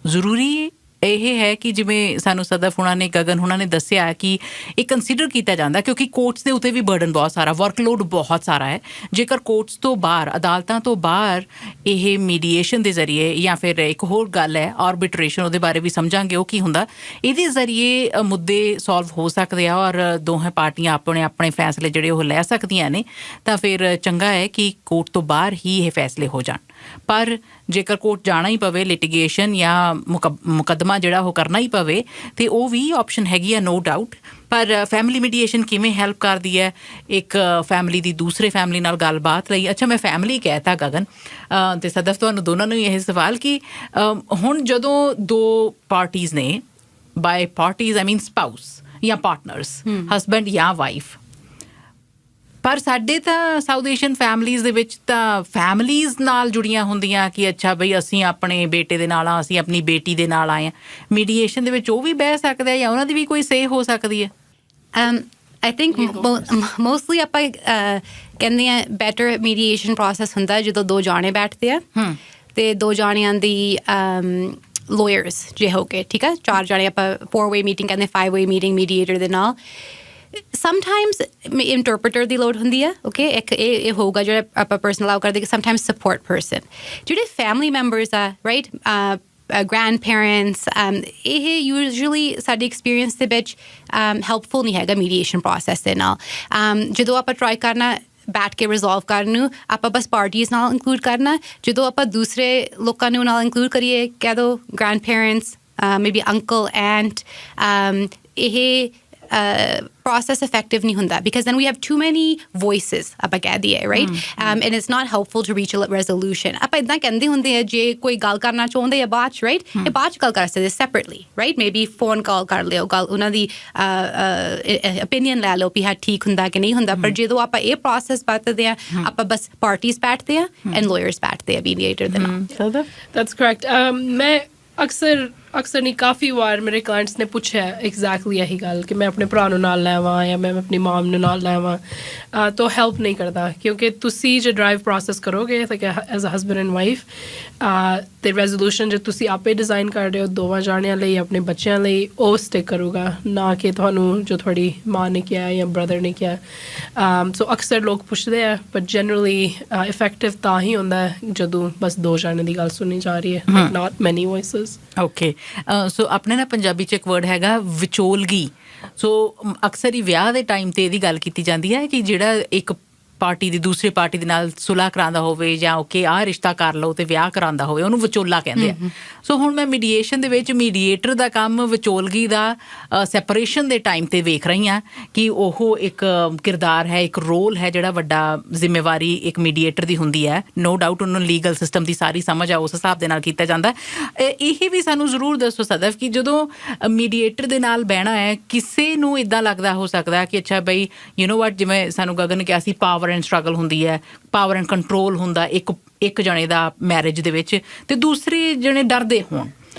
Speaker 1: ਜ਼ਰੂਰੀ ਇਹ ਹੈ ਕਿ ਜਿਵੇਂ ਸਾਨੂੰ ਸਦਫ ਹੁਣਾਂ ਨੇ ਗਗਨ ਹੁਣਾਂ ਨੇ ਦੱਸਿਆ ਕਿ ਇਹ ਕੰਸੀਡਰ ਕੀਤਾ ਜਾਂਦਾ ਕਿਉਂਕਿ ਕੋਰਟਸ ਦੇ ਉੱਤੇ ਵੀ ਬਰਡਨ ਬਹੁਤ ਸਾਰਾ ਵਰਕਲੋਡ ਬਹੁਤ ਸਾਰਾ ਹੈ ਜੇਕਰ ਕੋਰਟਸ ਤੋਂ ਬਾਹਰ ਅਦਾਲਤਾਂ ਤੋਂ ਬਾਹਰ ਇਹ ਮੀਡੀਏਸ਼ਨ ਦੇ ਜ਼ਰੀਏ ਜਾਂ ਫਿਰ ਇੱਕ ਹੋਰ ਗੱਲ ਹੈ ਆਰਬਿਟਰੇਸ਼ਨ ਉਹਦੇ ਬਾਰੇ ਵੀ ਸਮਝਾਂਗੇ ਉਹ ਕੀ ਹੁੰਦਾ ਇਹਦੇ ਜ਼ਰੀਏ ਮੁੱਦੇ ਸੋਲਵ ਹੋ ਸਕਦੇ ਆ ਔਰ ਦੋਵੇਂ ਪਾਰਟੀਆਂ ਆਪਣੇ ਆਪਣੇ ਫੈਸਲੇ ਜਿਹੜੇ ਉਹ ਲੈ ਸਕਦੀਆਂ ਨੇ ਤਾਂ ਫਿਰ ਚੰਗਾ ਹੈ ਕਿ ਕੋਰਟ ਤੋਂ ਬਾਹਰ ਹੀ ਇਹ ਫੈਸਲੇ ਹੋ ਜਾਣ ਪਰ ਜੇਕਰ ਕੋਰਟ ਜਾਣਾ ਹੀ ਪਵੇ ਲਿਟੀਗੇਸ਼ਨ ਜਾਂ ਮੁਕੱਦਮਾ ਜਿਹੜਾ ਉਹ ਕਰਨਾ ਹੀ ਪਵੇ ਤੇ ਉਹ ਵੀ ਆਪਸ਼ਨ ਹੈਗੀ ਆ ਨੋ ਡਾਊਟ ਪਰ ਫੈਮਿਲੀ ਮੀਡੀਏਸ਼ਨ ਕਿਵੇਂ ਹੈਲਪ ਕਰਦੀ ਹੈ ਇੱਕ ਫੈਮਿਲੀ ਦੀ ਦੂਸਰੇ ਫੈਮਿਲੀ ਨਾਲ ਗੱਲਬਾਤ ਲਈ ਅੱਛਾ ਮੈਂ ਫੈਮਿਲੀ ਕਹਿਤਾ ਗਗਨ ਤੇ ਸਦਫ ਤੁਹਾਨੂੰ ਦੋਨਾਂ ਨੂੰ ਇਹ ਸਵਾਲ ਕਿ ਹੁਣ ਜਦੋਂ ਦੋ ਪਾਰਟੀਜ਼ ਨੇ ਬਾਏ ਪਾਰਟੀਜ਼ ਆਈ ਮੀਨ ਸਪਾਊਸ ਜਾਂ ਪਾਰਟਨਰਸ ਹਸਬੈਂਡ ਜਾਂ ਵਾਈਫ ਪਰ ਸਾਡੇ ਤਾਂ ਸਾਊਥ ਏਸ਼ੀਅਨ ਫੈਮਲੀਜ਼ ਦੇ ਵਿੱਚ ਤਾਂ ਫੈਮਲੀਜ਼ ਨਾਲ ਜੁੜੀਆਂ ਹੁੰਦੀਆਂ ਕਿ ਅੱਛਾ ਬਈ ਅਸੀਂ ਆਪਣੇ ਬੇਟੇ ਦੇ ਨਾਲ ਆ ਅਸੀਂ ਆਪਣੀ ਬੇਟੀ ਦੇ ਨਾਲ ਆਏ ਹਾਂ ਮੀਡੀਏਸ਼ਨ ਦੇ ਵਿੱਚ ਉਹ ਵੀ ਬਹਿ ਸਕਦੇ ਆ ਜਾਂ ਉਹਨਾਂ ਦੀ ਵੀ ਕੋਈ ਸੇ ਹੋ ਸਕਦੀ ਹੈ
Speaker 3: I think mostly ਆਪਾਂ ਕਹਿੰਦੇ ਆ ਬੈਟਰ ਮੀਡੀਏਸ਼ਨ ਪ੍ਰੋਸੈਸ ਹੁੰਦਾ ਜਦੋਂ ਦੋ ਜਾਣੇ ਬੈਠਦੇ ਆ ਤੇ ਦੋ ਜਾਣਿਆਂ ਦੀ lawyers ਜੇ ਹੋ ਕੇ ਠੀਕ ਆ ਚਾਰ ਜਾਣੇ ਆਪਾਂ 4-way meeting ਕਹਿੰਦੇ 5-way meeting mediator ਦੇ ਨਾਲ sometimes interpreter ਦੀ ਲੋੜ ਹੁੰਦੀ ਹੈ ਓਕੇ ਇੱਕ ਇਹ ਹੋਊਗਾ ਜਿਹੜਾ ਆਪਾਂ ਪਰਸਨ ਅਲਾਉ ਕਰਦੇ ਕਿ sometimes support person ਜਿਹੜੇ ਫੈਮਿਲੀ ਮੈਂਬਰਸ ਆ ਰਾਈਟ grandparents ਇਹ usually ਸਾਡੇ experience ਦੇ ਵਿੱਚ helpful ਨਹੀਂ ਹੈਗਾ mediation process ਦੇ ਨਾਲ ਜਦੋਂ ਆਪਾਂ try ਕਰਨਾ ਬੈਠ ਕੇ ਰਿਜ਼ੋਲਵ ਕਰਨ ਨੂੰ ਆਪਾਂ ਬਸ ਪਾਰਟੀਜ਼ ਨਾਲ ਇਨਕਲੂਡ ਕਰਨਾ ਜਦੋਂ ਆਪਾਂ ਦੂਸਰੇ ਲੋਕਾਂ ਨੂੰ ਨਾਲ ਇਨਕਲੂਡ ਕਰੀਏ ਕਹਿ ਦਿਓ ਗ੍ਰੈਂਡ-ਪੇਰੈਂਟਸ ਮੇਬੀ ਅੰਕਲ ਆਂਟ ਇਹ process effective ਨਹੀਂ ਹੁੰਦਾ because then we have too many voices ਆਪਾਂ ਕਹਿ ਦਈਏ right and it's not helpful to reach a resolution ਆਪਾਂ ਇੱਦਾਂ ਕਹਿੰਦੇ ਹੁੰਦੇ ਆ ਜੇ ਕੋਈ ਗੱਲ ਕਰਨਾ ਚਾਹੁੰਦੇ ਆ ਬਾਅਦ 'ਚ right ਇਹ ਬਾਅਦ 'ਚ ਗੱਲ ਕਰ ਸਕਦੇ separately right maybe phone call ਕਰ ਲਿਓ ਗੱਲ ਉਹਨਾਂ ਦੀ opinion ਲੈ ਲਓ ਵੀ ਹਾਂ ਠੀਕ ਹੁੰਦਾ ਕਿ ਨਹੀਂ ਹੁੰਦਾ ਪਰ ਜਦੋਂ ਆਪਾਂ ਇਹ process ਵਰਤਦੇ ਆ ਆਪਾਂ ਬਸ parties ਬੈਠਦੇ ਆ and lawyers ਬੈਠਦੇ ਆ mediator ਦੇ ਨਾਲ
Speaker 2: that's correct ਮੈਂ ਅਕਸਰ ਨਹੀਂ ਕਾਫੀ ਵਾਰ ਮੇਰੇ ਕਲਾਇੰਟਸ ਨੇ ਪੁੱਛਿਆ ਐਗਜ਼ੈਕਟਲੀ ਇਹੀ ਗੱਲ ਕਿ ਮੈਂ ਆਪਣੇ ਭਰਾ ਨੂੰ ਨਾਲ ਲੈਵਾਂ ਜਾਂ ਮੈਂ ਆਪਣੀ ਮਾਮ ਨੂੰ ਨਾਲ ਲੈਵਾਂ ਤਾਂ ਹੈਲਪ ਨਹੀਂ ਕਰਦਾ ਕਿਉਂਕਿ ਤੁਸੀਂ ਜੇ ਡਰਾਈਵ ਪ੍ਰੋਸੈਸ ਕਰੋਗੇ like as a husband and wife ਤੇ ਰੈਜ਼ੋਲੂਸ਼ਨ ਜੇ ਤੁਸੀਂ ਆਪੇ ਡਿਜ਼ਾਈਨ ਕਰ ਰਹੇ ਹੋ ਦੋਵਾਂ ਜਾਣਿਆਂ ਲਈ ਆਪਣੇ ਬੱਚਿਆਂ ਲਈ ਉਹ ਸਟਿਕ ਕਰੂਗਾ ਨਾ ਕਿ ਤੁਹਾਨੂੰ ਜੋ ਤੁਹਾਡੀ ਮਾਂ ਨੇ ਕਿਹਾ ਜਾਂ ਬ੍ਰਦਰ ਨੇ ਕਿਹਾ ਸੋ ਅਕਸਰ ਲੋਕ ਪੁੱਛਦੇ ਆ ਬਟ ਜਨਰਲੀ ਇਫੈਕਟਿਵ ਤਾਂ ਹੀ ਹੁੰਦਾ ਜਦੋਂ ਬਸ ਦੋ ਜਾਣੇ ਦੀ ਗੱਲ ਸੁਣੀ ਜਾ ਰਹੀ ਹੈ ਨਾਟ ਮੈਨੀ ਵੌਇਸਿਸ
Speaker 1: ਓਕੇ ਸੋ ਆਪਣੇ ਨਾ ਪੰਜਾਬੀ 'ਚ ਇੱਕ ਵਰਡ ਹੈਗਾ ਵਿਚੋਲਗੀ ਸੋ ਅਕਸਰ ਹੀ ਵਿਆਹ ਦੇ ਟਾਈਮ 'ਤੇ ਇਹਦੀ ਗੱਲ ਕੀਤੀ ਜਾਂਦੀ ਹੈ ਕਿ ਜਿਹੜਾ ਇੱਕ ਪਾਰਟੀ ਦੀ ਦੂਸਰੀ ਪਾਰਟੀ ਦੇ ਨਾਲ ਸੁਲ੍ਹਾ ਕਰਾਉਂਦਾ ਹੋਵੇ ਜਾਂ ਓਕੇ ਆਹ ਰਿਸ਼ਤਾ ਕਰ ਲਓ ਤੇ ਵਿਆਹ ਕਰਾਉਂਦਾ ਹੋਵੇ, ਉਹਨੂੰ ਵਿਚੋਲਾ ਕਹਿੰਦੇ ਆ। ਸੋ ਹੁਣ ਮੈਂ ਮੀਡੀਏਸ਼ਨ ਦੇ ਵਿੱਚ ਮੀਡੀਏਟਰ ਦਾ ਕੰਮ ਵਿਚੋਲਗੀ ਦਾ ਸੈਪਰੇਸ਼ਨ ਦੇ ਟਾਈਮ ਤੇ ਵੇਖ ਰਹੀ ਹਾਂ ਕਿ ਉਹ ਇੱਕ ਕਿਰਦਾਰ ਹੈ, ਇੱਕ ਰੋਲ ਹੈ ਜਿਹੜਾ ਵੱਡਾ ਜ਼ਿੰਮੇਵਾਰੀ ਇੱਕ ਮੀਡੀਏਟਰ ਦੀ ਹੁੰਦੀ ਹੈ। ਨੋ ਡਾਊਟ ਉਹਨੂੰ ਲੀਗਲ ਸਿਸਟਮ ਦੀ ਸਾਰੀ ਸਮਝ ਆ, ਉਸ ਹਿਸਾਬ ਦੇ ਨਾਲ ਕੀਤਾ ਜਾਂਦਾ। ਇਹ ਵੀ ਸਾਨੂੰ ਜ਼ਰੂਰ ਦੱਸੋ ਸਦਫ ਕਿ ਜਦੋਂ ਮੀਡੀਏਟਰ ਦੇ ਨਾਲ ਬਹਿਣਾ ਹੈ, ਕਿਸੇ ਨੂੰ ਇੱਦਾਂ ਲੱਗਦਾ ਹੋ ਸਕਦਾ ਕਿ ਅੱਛਾ ਬਈ ਯੂ ਨੋ ਵਾਟ, ਜਿਵੇਂ ਸਾਨੂੰ ਗਗਨ ਨੇ ਕਿਹਾ ਸੀ ਪਾਵਰ ਐਂਡ ਸਟਰਗਲ ਹੁੰਦੀ ਹੈ, ਪਾਵਰ ਐਂਡ ਕੰਟਰੋਲ ਹੁੰਦਾ ਇੱਕ ਜਣੇ ਦਾ ਮੈਰਿਜ ਦੇ ਵਿੱਚ, ਤੇ ਦੂਸਰੇ ਜਣੇ ਡਰਦੇ ਹੋਣ,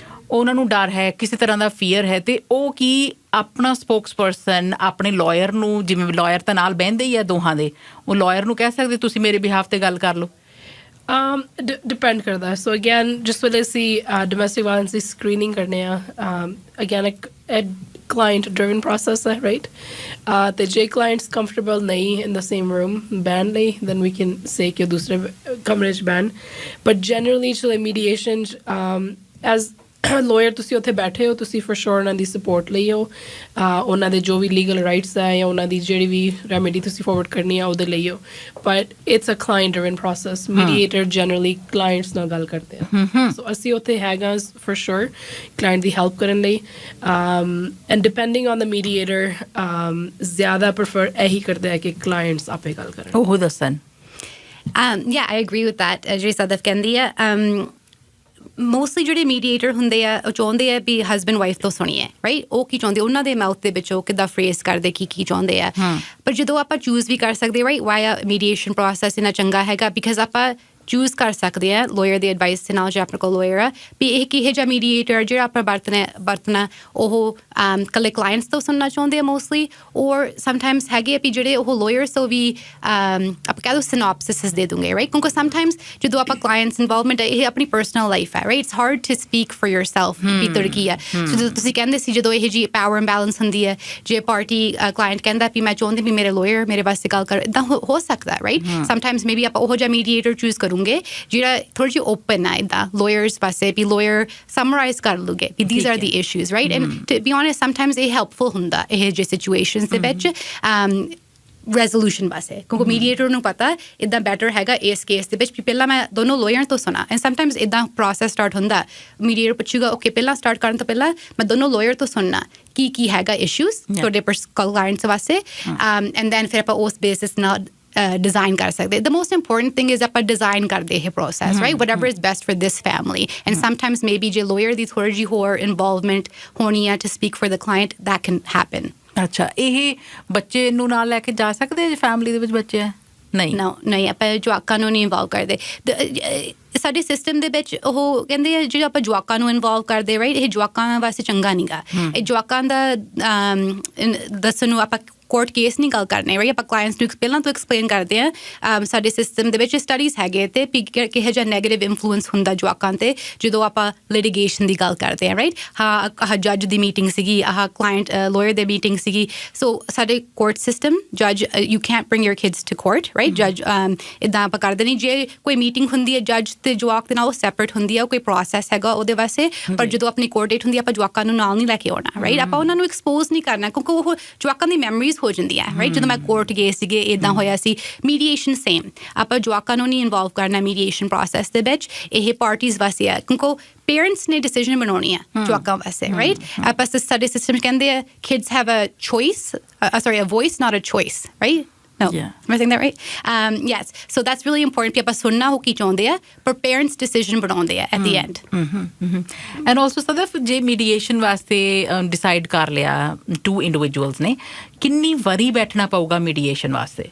Speaker 1: ਉਹਨਾਂ ਨੂੰ ਡਰ ਹੈ, ਕਿਸੇ ਤਰ੍ਹਾਂ ਦਾ ਫੀਅਰ ਹੈ, ਤੇ ਉਹ ਕੀ ਆਪਣਾ ਸਪੋਕਸ ਪਰਸਨ ਆਪਣੇ ਲਾਇਰ ਨੂੰ, ਜਿਵੇਂ ਲਾਇਰ ਤਾਂ ਨਾਲ ਬਹਿੰਦੇ ਹੀ ਆ ਦੋਹਾਂ ਦੇ, ਉਹ ਲਾਇਰ ਨੂੰ ਕਹਿ ਸਕਦੇ ਤੁਸੀਂ ਮੇਰੇ ਬਿਹਾਫ ਤੇ ਗੱਲ ਕਰ ਲਓ?
Speaker 2: Depend ਕਰਦਾ। ਸੋ ਅਗੇਨ ਜਿਸ ਵੇਲੇ ਅਸੀਂ ਡੋਮੈਸਟਿਕ ਵਾਇਲੈਂਸ ਦੀ ਸਕਰੀਨਿੰਗ ਕਰਨੇ ਆ, ਅਗੇਨ ਇੱਕ client driven process ਹੈ, right? ਤੇ ਜੇ clients comfortable ਨਹੀਂ in the same room ਬਹਿਣ ਲਈ, then we can say ਕਿ ਦੂਸਰੇ ਕਮਰੇ 'ਚ ਬਹਿਣ। but generally ਚਲੇ mediation as lawyer ਤੁਸੀਂ ਉੱਥੇ ਬੈਠੇ ਹੋ, ਤੁਸੀਂ for sure ਉਹਨਾਂ ਦੀ support ਲਈ ਹੋ, ਉਹਨਾਂ ਦੇ ਜੋ ਵੀ legal rights ਹੈ ਜਾਂ ਉਹਨਾਂ ਦੀ ਜਿਹੜੀ ਵੀ remedy ਤੁਸੀਂ forward ਕਰਨੀ ਆ ਉਹਦੇ ਲਈ ਹੋ। but it's a client driven process. mediator generally clients ਨਾਲ ਗੱਲ ਕਰਦੇ ਆ, so ਅਸੀਂ ਉੱਥੇ ਹੈਗਾ for sure client the help ਕਰਨ ਲਈ। and depending on the mediator ਜ਼ਿਆਦਾ prefer ਇਹੀ ਕਰਦੇ ਆ ਕਿ clients ਆਪੇ ਗੱਲ ਕਰਨ।
Speaker 1: ਉਹ ਦੱਸਣ।
Speaker 3: Yeah, I agree with that, ਜਿਹੜੀ ਸਦਫ ਕਹਿੰਦੀ ਆ। ਮੋਸਟਲੀ ਜਿਹੜੇ ਮੀਡੀਏਟਰ ਹੁੰਦੇ ਆ ਉਹ ਚਾਹੁੰਦੇ ਆ ਵੀ ਹਸਬੈਂਡ ਵਾਈਫ ਤੋਂ ਸੁਣੀਏ, ਰਾਈਟ? ਉਹ ਕੀ ਚਾਹੁੰਦੇ, ਉਹਨਾਂ ਦੇ ਮਾਊਥ ਦੇ ਵਿੱਚ ਉਹ ਕਿੱਦਾਂ ਫਰੇਸ ਕਰਦੇ ਕੀ ਚਾਹੁੰਦੇ ਆ। ਪਰ ਜਦੋਂ ਆਪਾਂ ਚੂਜ਼ ਵੀ ਕਰ ਸਕਦੇ, ਰਾਈਟ, ਵਾਇਆ ਮੀਡੀਏਸ਼ਨ ਪ੍ਰੋਸੈਸ ਇੰਨਾ ਚੰਗਾ ਹੈਗਾ ਬਿਕਾਜ਼ ਆਪਾਂ ਚੂਜ਼ ਕਰ ਸਕਦੇ ਆ ਲਾਇਰ ਦੀ ਐਡਵਾਈਸ ਦੇ ਨਾਲ, ਜੇ ਆਪਣੇ ਕੋਲ ਲਾਇਰ ਆ, ਵੀ ਇਹ ਕਿਹੋ ਜਿਹਾ ਮੀਡੀਏਟਰ ਜਿਹੜਾ ਆਪਾਂ ਵਰਤਣਾ ਉਹ ਇਕੱਲੇ ਕਲਾਇੰਟਸ ਤੋਂ ਸੁਣਨਾ ਚਾਹੁੰਦੇ ਆ ਮੋਸਟਲੀ, ਔਰ ਸਮਟਾਈਮਸ ਹੈਗੇ ਆ ਵੀ ਜਿਹੜੇ ਉਹ ਲਾਇਰਸ ਤੋਂ ਵੀ ਆਪਾਂ ਕਹਿ ਦੋ ਸਿਨੋਪਸਿਸ ਦੇ ਦੂੰਗੇ, ਰਾਈਟ? ਕਿਉਂਕਿ ਸਮਟਾਈਮਸ ਜਦੋਂ ਆਪਾਂ ਕਲਾਇੰਟਸ ਇਨਵੋਲਵਮੈਂਟ ਹੈ, ਇਹ ਆਪਣੀ ਪਰਸਨਲ ਲਾਈਫ ਹੈ, right? It's hard to speak for yourself ਵੀ ਤੁਹਾਡੀ ਕੀ ਆ। ਸੋ ਜਦੋਂ ਤੁਸੀਂ ਕਹਿੰਦੇ ਸੀ ਜਦੋਂ ਇਹ ਜੀ ਪਾਵਰ ਇੰਬੈਲੈਂਸ ਹੁੰਦੀ ਹੈ, ਜੇ ਪਾਰਟੀ ਕਲਾਇੰਟ ਕਹਿੰਦਾ ਵੀ ਮੈਂ ਚਾਹੁੰਦੀ ਵੀ ਮੇਰੇ ਲਾਇਰ ਮੇਰੇ ਵਾਸਤੇ ਗੱਲ ਕਰ, ਇੱਦਾਂ ਹੋ ਸਕਦਾ, ਰਾਈਟ? ਸਮਟਾਈਮਸ ਮੇਬੀ ਆਪਾਂ ਉਹੋ ਜਿਹਾ ਮੀਡੀਏਟਰ ਚੂਜ਼ ਕਰੂੰਗੇ ਜਿਹੜਾ ਥੋੜ੍ਹੀ ਜਿਹੀ ਓਪਨ ਆ ਇੱਦਾਂ ਲਾਇਰਸ ਪਾਸੇ, ਵੀ ਲਾਇਰ ਸਮਰਾਈਜ਼ ਕਰ ਲੂਗੇ ਵੀ these are the issues, right? and to be honest sometimes ਇਹ ਹੈਲਪਫੁਲ ਹੁੰਦਾ ਇਹ ਜਿਹੇ ਸਿਚੁਏਸ਼ਨਸ ਦੇ ਵਿੱਚ ਰੈਜ਼ੋਲੂਸ਼ਨ ਵਾਸਤੇ, ਕਿਉਂਕਿ ਮੀਡੀਏਟਰ ਨੂੰ ਪਤਾ ਇੱਦਾਂ ਬੈਟਰ ਹੈਗਾ ਇਸ ਕੇਸ ਦੇ ਵਿੱਚ ਵੀ ਪਹਿਲਾਂ ਮੈਂ ਦੋਨੋਂ ਲਾਇਰ ਤੋਂ ਸੁਣਾ। ਐਂਡ ਸਮਟਾਈਮਸ ਇੱਦਾਂ ਪ੍ਰੋਸੈਸ ਸਟਾਰਟ ਹੁੰਦਾ, ਮੀਡੀਏਟਰ ਪੁੱਛੂਗਾ ਓਕੇ ਪਹਿਲਾਂ ਸਟਾਰਟ ਕਰਨ ਤੋਂ ਪਹਿਲਾਂ ਮੈਂ ਦੋਨੋਂ ਲਾਇਰ ਤੋਂ ਸੁਣਨਾ ਕੀ ਹੈਗਾ ਇਸ਼ੂਜ਼ ਤੁਹਾਡੇ ਕਲਾਇੰਟਸ ਵਾਸਤੇ, ਐਂਡ ਦੈਨ ਫਿਰ ਆਪਾਂ ਉਸ ਬੇਸਿਸ ਨਾਲ design ਕਰ ਸਕਦੇ। The most important thing is ਆਪਾਂ design ਕਰਦੇ ਇਹ process, right? Whatever is best for this family. And sometimes maybe ਜੇ lawyer ਦੀ ਥੋੜੀ ਜਿਹੀ ਹੋਰ involvement ਹੋਣੀ ਆ to speak for the client, that can happen.
Speaker 1: ਅੱਛਾ, ਇਹ ਬੱਚੇ ਨੂੰ ਨਾਲ ਲੈ ਕੇ ਜਾ ਸਕਦੇ ਜੇ ਫੈਮਿਲੀ ਦੇ ਵਿੱਚ ਬੱਚੇ ਆ? ਨਹੀਂ, ਆਪਾਂ ਜਵਾਕਾਂ ਨੂੰ ਨਹੀਂ ਇਨਵੋਲਵ ਕਰਦੇ। ਸਾਡੇ ਸਿਸਟਮ ਦੇ ਵਿੱਚ ਉਹ ਕਹਿੰਦੇ ਆ ਜਿਹੜੇ ਆਪਾਂ ਜਵਾਕਾਂ ਨੂੰ ਇਨਵੋਲਵ ਕਰਦੇ, ਰਾਈਟ, ਇਹ ਜਵਾਕਾਂ ਵਾਸਤੇ ਚੰਗਾ ਨਹੀਂ ਗਾ। ਇਹ ਜਵਾਕਾਂ ਦਾ ਦੱਸਣ ਨੂੰ ਆਪਾਂ ਕੋਰਟ ਕੇਸ ਨਹੀਂ ਗੱਲ ਕਰਨੇ, ਰਾਈਟ? ਆਪਾਂ ਕਲਾਇੰਟਸ ਨੂੰ ਪਹਿਲਾਂ ਤੋਂ ਐਕਸਪਲੇਨ ਕਰਦੇ ਹਾਂ ਸਾਡੇ ਸਿਸਟਮ ਦੇ ਵਿੱਚ ਸਟੱਡੀਜ਼ ਹੈਗੇ ਤੇ ਕਿਹੋ ਜਿਹਾ ਨੈਗੇਟਿਵ ਇਨਫਲੂਐਂਸ ਹੁੰਦਾ ਜਵਾਕਾਂ 'ਤੇ ਜਦੋਂ ਆਪਾਂ ਲਿਟੀਗੇਸ਼ਨ ਦੀ ਗੱਲ ਕਰਦੇ ਹਾਂ, ਰਾਈਟ? ਆਹ ਜੱਜ ਦੀ ਮੀਟਿੰਗ ਸੀਗੀ, ਆਹ ਕਲਾਇੰਟ ਲਾਇਰ ਦੀ ਮੀਟਿੰਗ ਸੀਗੀ। ਸੋ ਸਾਡੇ ਕੋਰਟ ਸਿਸਟਮ ਜੱਜ you can't bring your kids to court, right? ਜੱਜ ਇੱਦਾਂ ਆਪਾਂ ਕਰਦੇ ਨਹੀਂ। ਜੇ ਕੋਈ ਮੀਟਿੰਗ ਹੁੰਦੀ ਹੈ ਜੱਜ ਤੇ ਜਵਾਕ ਦੇ ਨਾਲ, ਉਹ ਸੈਪਰੇਟ ਹੁੰਦੀ ਹੈ, ਕੋਈ ਪ੍ਰੋਸੈਸ ਹੈਗਾ ਉਹਦੇ ਵਾਸਤੇ। ਪਰ ਜਦੋਂ ਆਪਣੀ ਕੋਰਟ ਡੇਟ ਹੁੰਦੀ ਹੈ ਆਪਾਂ ਜਵਾਕਾਂ ਨੂੰ ਨਾਲ ਨਹੀਂ ਲੈ ਕੇ ਆਉਣਾ, ਰਾਈਟ? ਆਪਾਂ ਉਹਨਾਂ ਨੂੰ ਐਕਸਪੋਜ਼ ਨਹੀਂ ਕਰਨਾ ਕਿਉਂਕਿ ਉਹ ਜਵਾਕਾਂ ਦੀ ਮੈਮਰੀਜ਼ ਹੋ ਜਾਂਦੀਆਂ, ਰਾਈਟ? ਜਦੋਂ ਮੈਂ ਕੋਰਟ ਗਏ ਸੀਗੇ ਇੱਦਾਂ ਹੋਇਆ ਸੀ। ਮੀਡੀਏਸ਼ਨ ਸੇਮ, ਆਪਾਂ ਜਵਾਕਾਂ ਨੂੰ ਨਹੀਂ ਇਨਵੋਲਵ ਕਰਨਾ ਮੀਡੀਏਸ਼ਨ ਪ੍ਰੋਸੈਸ ਦੇ ਵਿੱਚ। ਇਹ ਪਾਰਟੀਜ਼ ਵਾਸਤੇ ਆ ਕਿਉਂਕਿ ਪੇਰੈਂਟਸ ਨੇ ਡਿਸੀਜਨ ਬਣਾਉਣੀ ਆ ਜਵਾਕਾਂ ਵਾਸਤੇ, ਰਾਈਟ? ਆਪਾਂ ਸਾਡੇ ਸਿਸਟਮ ਕਹਿੰਦੇ ਆ kids have a choice, a voice not a choice, right? No. Yeah.
Speaker 3: Am I saying that right? Yes. So that's really important. People sunna ho ki chaਹੁੰਦੇ ਆ ਪਰ parents decision ਬਣਾਉਂਦੇ ਆ at the end.
Speaker 1: And also Sadaf ਜੇ ਮੀਡੀਏਸ਼ਨ ਵਾਸਤੇ ਡਿਸਾਈਡ ਕਰ ਲਿਆ ਟੂ ਇੰਡੀਵਿਜੂਅਲਸ ਨੇ, ਕਿੰਨੀ ਵਾਰੀ ਬੈਠਣਾ ਪਊਗਾ ਮੀਡੀਏਸ਼ਨ ਵਾਸਤੇ?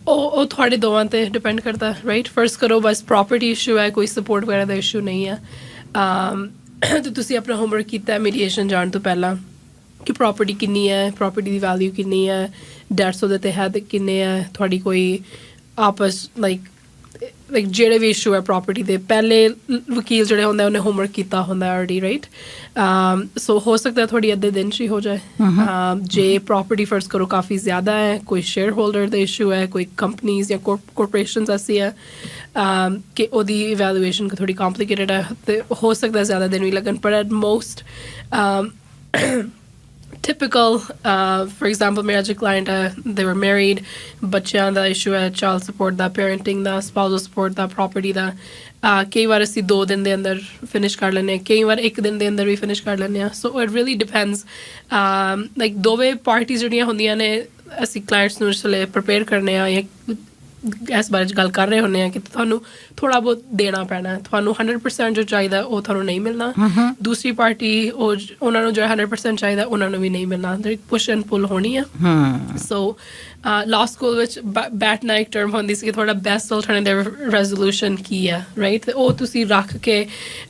Speaker 2: ਉਹ ਤੁਹਾਡੇ ਦੋਵਾਂ 'ਤੇ ਡਿਪੈਂਡ ਕਰਦਾ, ਰਾਈਟ? ਫਰਸਟ ਕਰੋ ਬਸ ਪ੍ਰੋਪਰਟੀ ਇਸ਼ੂ ਹੈ, ਕੋਈ ਸਪੋਰਟ ਵਗੈਰਾ ਦਾ ਇਸ਼ੂ ਨਹੀਂ ਹੈ, ਤੇ ਤੁਸੀਂ ਆਪਣਾ ਹੋਮਵਰਕ ਕੀਤਾ ਮੀਡੀਏਸ਼ਨ ਜਾਣ ਤੋਂ ਪਹਿਲਾਂ ਕਿ ਪ੍ਰੋਪਰਟੀ ਕਿੰਨੀ ਹੈ, ਪ੍ਰੋਪਰਟੀ ਦੀ ਵੈਲਿਊ ਕਿੰਨੀ ਹੈ, ਡੈਟਸ ਉਹਦੇ ਤਹਿਤ ਕਿੰਨੇ ਹੈ, ਤੁਹਾਡੀ ਕੋਈ ਆਪਸ ਲਾਈਕ ਜਿਹੜੇ ਵੀ ਇਸ਼ੂ ਹੈ ਪ੍ਰੋਪਰਟੀ ਦੇ, ਪਹਿਲੇ ਵਕੀਲ ਜਿਹੜੇ ਹੁੰਦਾ ਉਹਨੇ ਹੋਮਵਰਕ ਕੀਤਾ ਹੁੰਦਾ ਆਲਰੇਡੀ, ਰਾਈਟ? ਸੋ ਹੋ ਸਕਦਾ ਥੋੜੀ ਅੱਧੇ ਦਿਨ 'ਚ ਹੀ ਹੋ ਜਾਏ। ਜੇ ਪ੍ਰੋਪਰਟੀ ਫਰਸਟ ਕਰੋ ਕਾਫੀ ਜ਼ਿਆਦਾ ਹੈ, ਕੋਈ ਸ਼ੇਅਰ ਹੋਲਡਰ ਦਾ ਇਸ਼ੂ ਹੈ, ਕੋਈ ਕੰਪਨੀਜ਼ ਜਾਂ ਕੋਰਪੋਰੇਸ਼ਨਸ ਐਸੀ ਹੈ ਕਿ ਉਹਦੀ ਇਵੈਲੂਏਸ਼ਨ ਥੋੜੀ ਕੰਪਲੀਕੇਟਡ ਹੈ, ਤੇ ਹੋ ਸਕਦਾ ਜ਼ਿਆਦਾ ਦਿਨ ਵੀ ਲੱਗਣ। ਪਰ at most typical, for example, ਮੇਰਾ ਜੋ client ਹੈ, they were married, ਬੱਚਿਆਂ ਦਾ issue ਹੈ, child support ਦਾ, parenting ਦਾ, spousal support ਦਾ, property ਦਾ, ਕਈ ਵਾਰ ਅਸੀਂ 2 ਦਿਨ ਦੇ ਅੰਦਰ ਫਿਨਿਸ਼ ਕਰ ਲੈਂਦੇ ਹਾਂ, ਕਈ ਵਾਰ 1 ਦਿਨ ਦੇ ਅੰਦਰ ਵੀ ਫਿਨਿਸ਼ ਕਰ ਲੈਂਦੇ ਹਾਂ. So it really depends, like ਦੋਵੇਂ ਪਾਰਟੀਜ਼ ਜਿਹੜੀਆਂ ਹੁੰਦੀਆਂ ਨੇ, ਅਸੀਂ ਕਲਾਇੰਟਸ ਨੂੰ ਇਸ ਲਈ ਪ੍ਰਪੇਅਰ ਕਰਨੇ ਆ ਜਾਂ ਇਸ ਬਾਰੇ 'ਚ ਗੱਲ ਕਰ ਰਹੇ ਹੁੰਦੇ ਹਾਂ ਕਿ ਤੁਹਾਨੂੰ ਥੋੜ੍ਹਾ ਬਹੁਤ ਦੇਣਾ ਪੈਣਾ, ਤੁਹਾਨੂੰ 100% ਜੋ ਚਾਹੀਦਾ ਉਹ ਤੁਹਾਨੂੰ ਨਹੀਂ ਮਿਲਣਾ, ਦੂਸਰੀ ਪਾਰਟੀ ਉਹਨਾਂ ਨੂੰ ਜੋ 100% ਚਾਹੀਦਾ ਉਹਨਾਂ ਨੂੰ ਵੀ ਨਹੀਂ ਮਿਲਣਾ, ਪੁਸ਼ ਐਂਡ ਪੁੱਲ ਹੋਣੀ ਆ. ਸੋ ਲਾਅ ਸਕੂਲ ਵਿੱਚ ਬੈਟ ਨਾ ਇੱਕ ਟਰਮ ਹੁੰਦੀ ਸੀ ਕਿ ਤੁਹਾਡਾ ਬੈਸਟ ਅਲਟਰਨੇਟਿਵ ਰੈਜ਼ੋਲੂਸ਼ਨ ਕੀ ਆ, ਰਾਈਟ, ਤੇ ਉਹ ਤੁਸੀਂ ਰੱਖ ਕੇ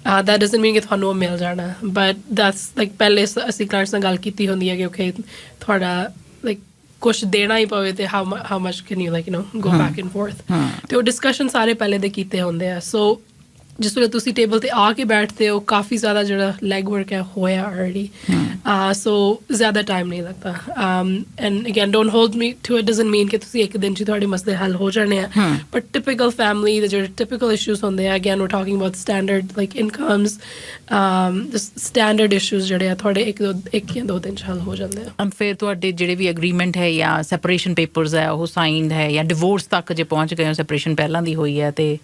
Speaker 2: ਦੈਟ ਡਜ਼ਨਟ ਮੀਨ ਕਿ ਤੁਹਾਨੂੰ ਉਹ ਮਿਲ ਜਾਣਾ, ਬਟ ਦੈਟਸ ਲਾਈਕ ਪਹਿਲੇ ਅਸੀਂ ਕਲਾਇੰਟਸ ਨਾਲ ਗੱਲ ਕੀਤੀ ਹੁੰਦੀ ਹੈ ਕਿ ਓਕੇ ਤੁਹਾਡਾ ਲਾਈਕ ਕੁਛ ਦੇਣਾ ਹੀ ਪਵੇ ਤੇ how much can you like go back and forth, ਤੇ ਉਹ ਡਿਸਕਸ਼ਨ ਸਾਰੇ ਪਹਿਲੇ ਦੇ ਕੀਤੇ ਹੁੰਦੇ ਆ. ਸੋ ਜਿਸ ਵੇਲੇ ਤੁਸੀਂ ਟੇਬਲ ਤੇ ਆ ਕੇ ਬੈਠਦੇ ਹੋ ਕਾਫੀ ਜ਼ਿਆਦਾ ਜਿਹੜਾ ਲੈਗ ਵਰਕ ਹੈ ਹੋਇਆ ਆਲਰੇਡੀ, ਸੋ ਜ਼ਿਆਦਾ ਟਾਈਮ ਨਹੀਂ ਲੱਗਦਾ. And again don't hold me to it, doesn't mean ਕਿ ਤੁਸੀਂ ਇੱਕ ਦਿਨ 'ਚ ਤੁਹਾਡੇ ਮਸਲੇ ਹੱਲ ਹੋ ਜਾਣੇ ਆ, ਬਟ ਟਿਪੀਕਲ ਫੈਮਿਲੀ ਦੇ ਜਿਹੜੇ ਟਿਪੀਕਲ ਇਸ਼ੂਜ਼ ਹੁੰਦੇ ਆ, again we talking about standard like incomes, standard issues ਜਿਹੜੇ ਆ ਤੁਹਾਡੇ ਇੱਕ ਜਾਂ ਦੋ ਦਿਨ 'ਚ ਹੱਲ ਹੋ ਜਾਂਦੇ ਆ.
Speaker 1: ਫਿਰ ਤੁਹਾਡੇ ਜਿਹੜੇ ਵੀ ਐਗਰੀਮੈਂਟ ਹੈ ਜਾਂ ਸੈਪਰੇਸ਼ਨ ਪੇਪਰਸ ਹੈ ਉਹ ਸਾਈਨਡ ਹੈ ਜਾਂ ਡਿਵੋਰਸ ਤੱਕ ਜੇ ਪਹੁੰਚ ਗਏ ਹੋ, ਸੈਪਰੇਸ਼ਨ ਪਹਿਲਾਂ ਦੀ ਹੋਈ ਹੈ ਤੇ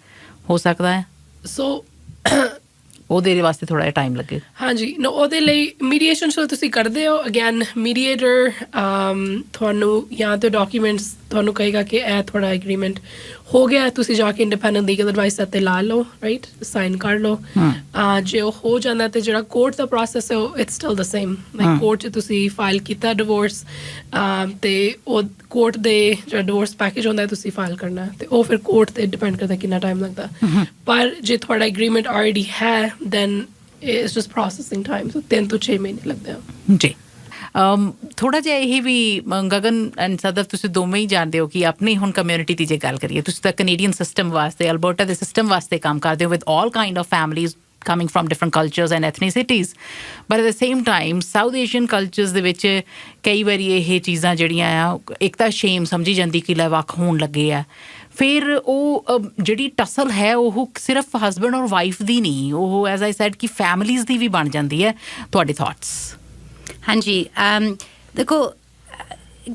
Speaker 1: ਹੋ ਸਕਦਾ ਹੈ
Speaker 2: ਸੋ
Speaker 1: ਉਹਦੇ ਵਾਸਤੇ ਥੋੜਾ ਜਿਹਾ ਟਾਈਮ ਲੱਗੇ.
Speaker 2: ਹਾਂਜੀ, ਨੋ ਉਹਦੇ ਲਈ ਮੀਡੀਏਸ਼ਨ ਜੋ ਤੁਸੀਂ ਕਰਦੇ ਹੋ, ਅਗੇਨ ਮੀਡੀਏਟਰ ਤੁਹਾਨੂੰ ਜਾਂ ਤਾਂ ਡਾਕੂਮੈਂਟਸ ਤੁਹਾਨੂੰ ਕਹੇਗਾ ਕਿ ਇਹ ਤੁਹਾਡਾ ਐਗਰੀਮੈਂਟ ਹੋ ਗਿਆ, ਤੁਸੀਂ ਜਾ ਕੇ ਇੰਡੀਪੈਂਡੈਂਟ ਲੀਗਲ ਐਡਵਾਈਸ ਤੇ ਲਾ ਲਓ, ਰਾਈਟ, ਸਾਈਨ ਕਰ ਲਓ. ਜੇ ਉਹ ਹੋ ਜਾਂਦਾ ਤੇ ਜਿਹੜਾ ਕੋਰਟ ਦਾ ਪ੍ਰੋਸੈਸ ਹੈ ਉਹ it's still the same, like court 'ਚ ਤੁਸੀਂ ਫਾਈਲ ਕੀਤਾ ਡਿਵੋਰਸ, ਤੇ ਉਹ ਕੋਰਟ ਦੇ ਜਿਹੜਾ ਡਿਵੋਰਸ ਪੈਕੇਜ ਹੁੰਦਾ ਤੁਸੀਂ ਫਾਈਲ ਕਰਨਾ, ਤੇ ਉਹ ਫਿਰ ਕੋਰਟ 'ਤੇ ਡਿਪੈਂਡ ਕਰਦਾ ਕਿੰਨਾ ਟਾਈਮ ਲੱਗਦਾ. ਪਰ ਜੇ ਤੁਹਾਡਾ ਐਗਰੀਮੈਂਟ ਆਲਰੇਡੀ ਹੈ then it's just processing time, so 3 ਤੋਂ 6 ਮਹੀਨੇ ਲੱਗਦੇ ਆ.
Speaker 1: ਜੀ, ਥੋੜਾ ਜਿਹਾ ਇਹ ਵੀ ਗਗਨ ਐਂਡ ਸਦਫ ਤੁਸੀਂ ਦੋਵੇਂ ਹੀ ਜਾਣਦੇ ਹੋ ਕਿ ਆਪਣੀ ਹੁਣ ਕਮਿਊਨਿਟੀ ਦੀ ਜੇ ਗੱਲ ਕਰੀਏ, ਤੁਸੀਂ ਤਾਂ ਕੈਨੇਡੀਅਨ ਸਿਸਟਮ ਵਾਸਤੇ, ਅਲਬਰਟਾ ਦੇ ਸਿਸਟਮ ਵਾਸਤੇ ਕੰਮ ਕਰਦੇ ਹੋ with all kind of families coming from different cultures and ethnicities, but at the same time South Asian cultures ਦੇ ਵਿੱਚ ਕਈ ਵਾਰੀ ਇਹ ਚੀਜ਼ਾਂ ਜਿਹੜੀਆਂ ਆ ਇੱਕ ਤਾਂ ਸ਼ੇਮ ਸਮਝੀ ਜਾਂਦੀ ਕਿ ਲੈ ਵੱਖ ਹੋਣ ਲੱਗੇ ਆ, ਫਿਰ ਉਹ ਜਿਹੜੀ ਟਸਲ ਹੈ ਉਹ ਸਿਰਫ ਹਸਬੈਂਡ ਔਰ ਵਾਈਫ ਦੀ ਨਹੀਂ, ਉਹ ਐਜ਼ ਆਈ ਸੈਡ ਕਿ ਫੈਮਲੀਜ਼ ਦੀ ਵੀ ਬਣ ਜਾਂਦੀ ਹੈ. ਤੁਹਾਡੇ ਥਾਟਸ?
Speaker 3: ਹਾਂਜੀ, ਦੇਖੋ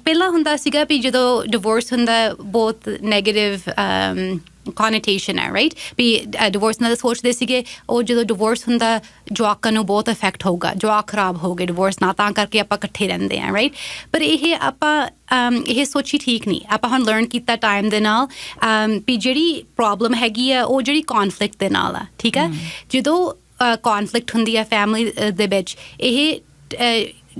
Speaker 3: ਪਹਿਲਾਂ ਹੁੰਦਾ ਸੀਗਾ ਵੀ ਜਦੋਂ ਡਿਵੋਰਸ ਹੁੰਦਾ ਬਹੁਤ ਨੈਗੇਟਿਵ ਕੋਨੋਟੇਸ਼ਨ ਹੈ, ਰਾਈਟ, ਵੀ ਡਿਵੋਰਸ ਨਾਲ ਸੋਚਦੇ ਸੀਗੇ ਉਹ ਜਦੋਂ ਡਿਵੋਰਸ ਹੁੰਦਾ ਜਵਾਕਾਂ ਨੂੰ ਬਹੁਤ ਇਫੈਕਟ ਹੋਊਗਾ, ਜਵਾਕ ਖਰਾਬ ਹੋ ਗਏ ਡਿਵੋਰਸ ਨਾਲ, ਤਾਂ ਕਰਕੇ ਆਪਾਂ ਇਕੱਠੇ ਰਹਿੰਦੇ ਹਾਂ, ਰਾਈਟ. ਪਰ ਇਹ ਆਪਾਂ ਇਹ ਸੋਚੀ ਠੀਕ ਨਹੀਂ. ਆਪਾਂ ਹੁਣ ਲਰਨ ਕੀਤਾ ਟਾਈਮ ਦੇ ਨਾਲ ਵੀ ਜਿਹੜੀ ਪ੍ਰੋਬਲਮ ਹੈਗੀ ਆ ਉਹ ਜਿਹੜੀ ਕੌਨਫਲਿਕਟ ਦੇ ਨਾਲ ਆ, ਠੀਕ ਹੈ. ਜਦੋਂ ਕੌਨਫਲਿਕਟ ਹੁੰਦੀ ਹੈ ਫੈਮਿਲੀ ਦੇ ਵਿੱਚ, ਇਹ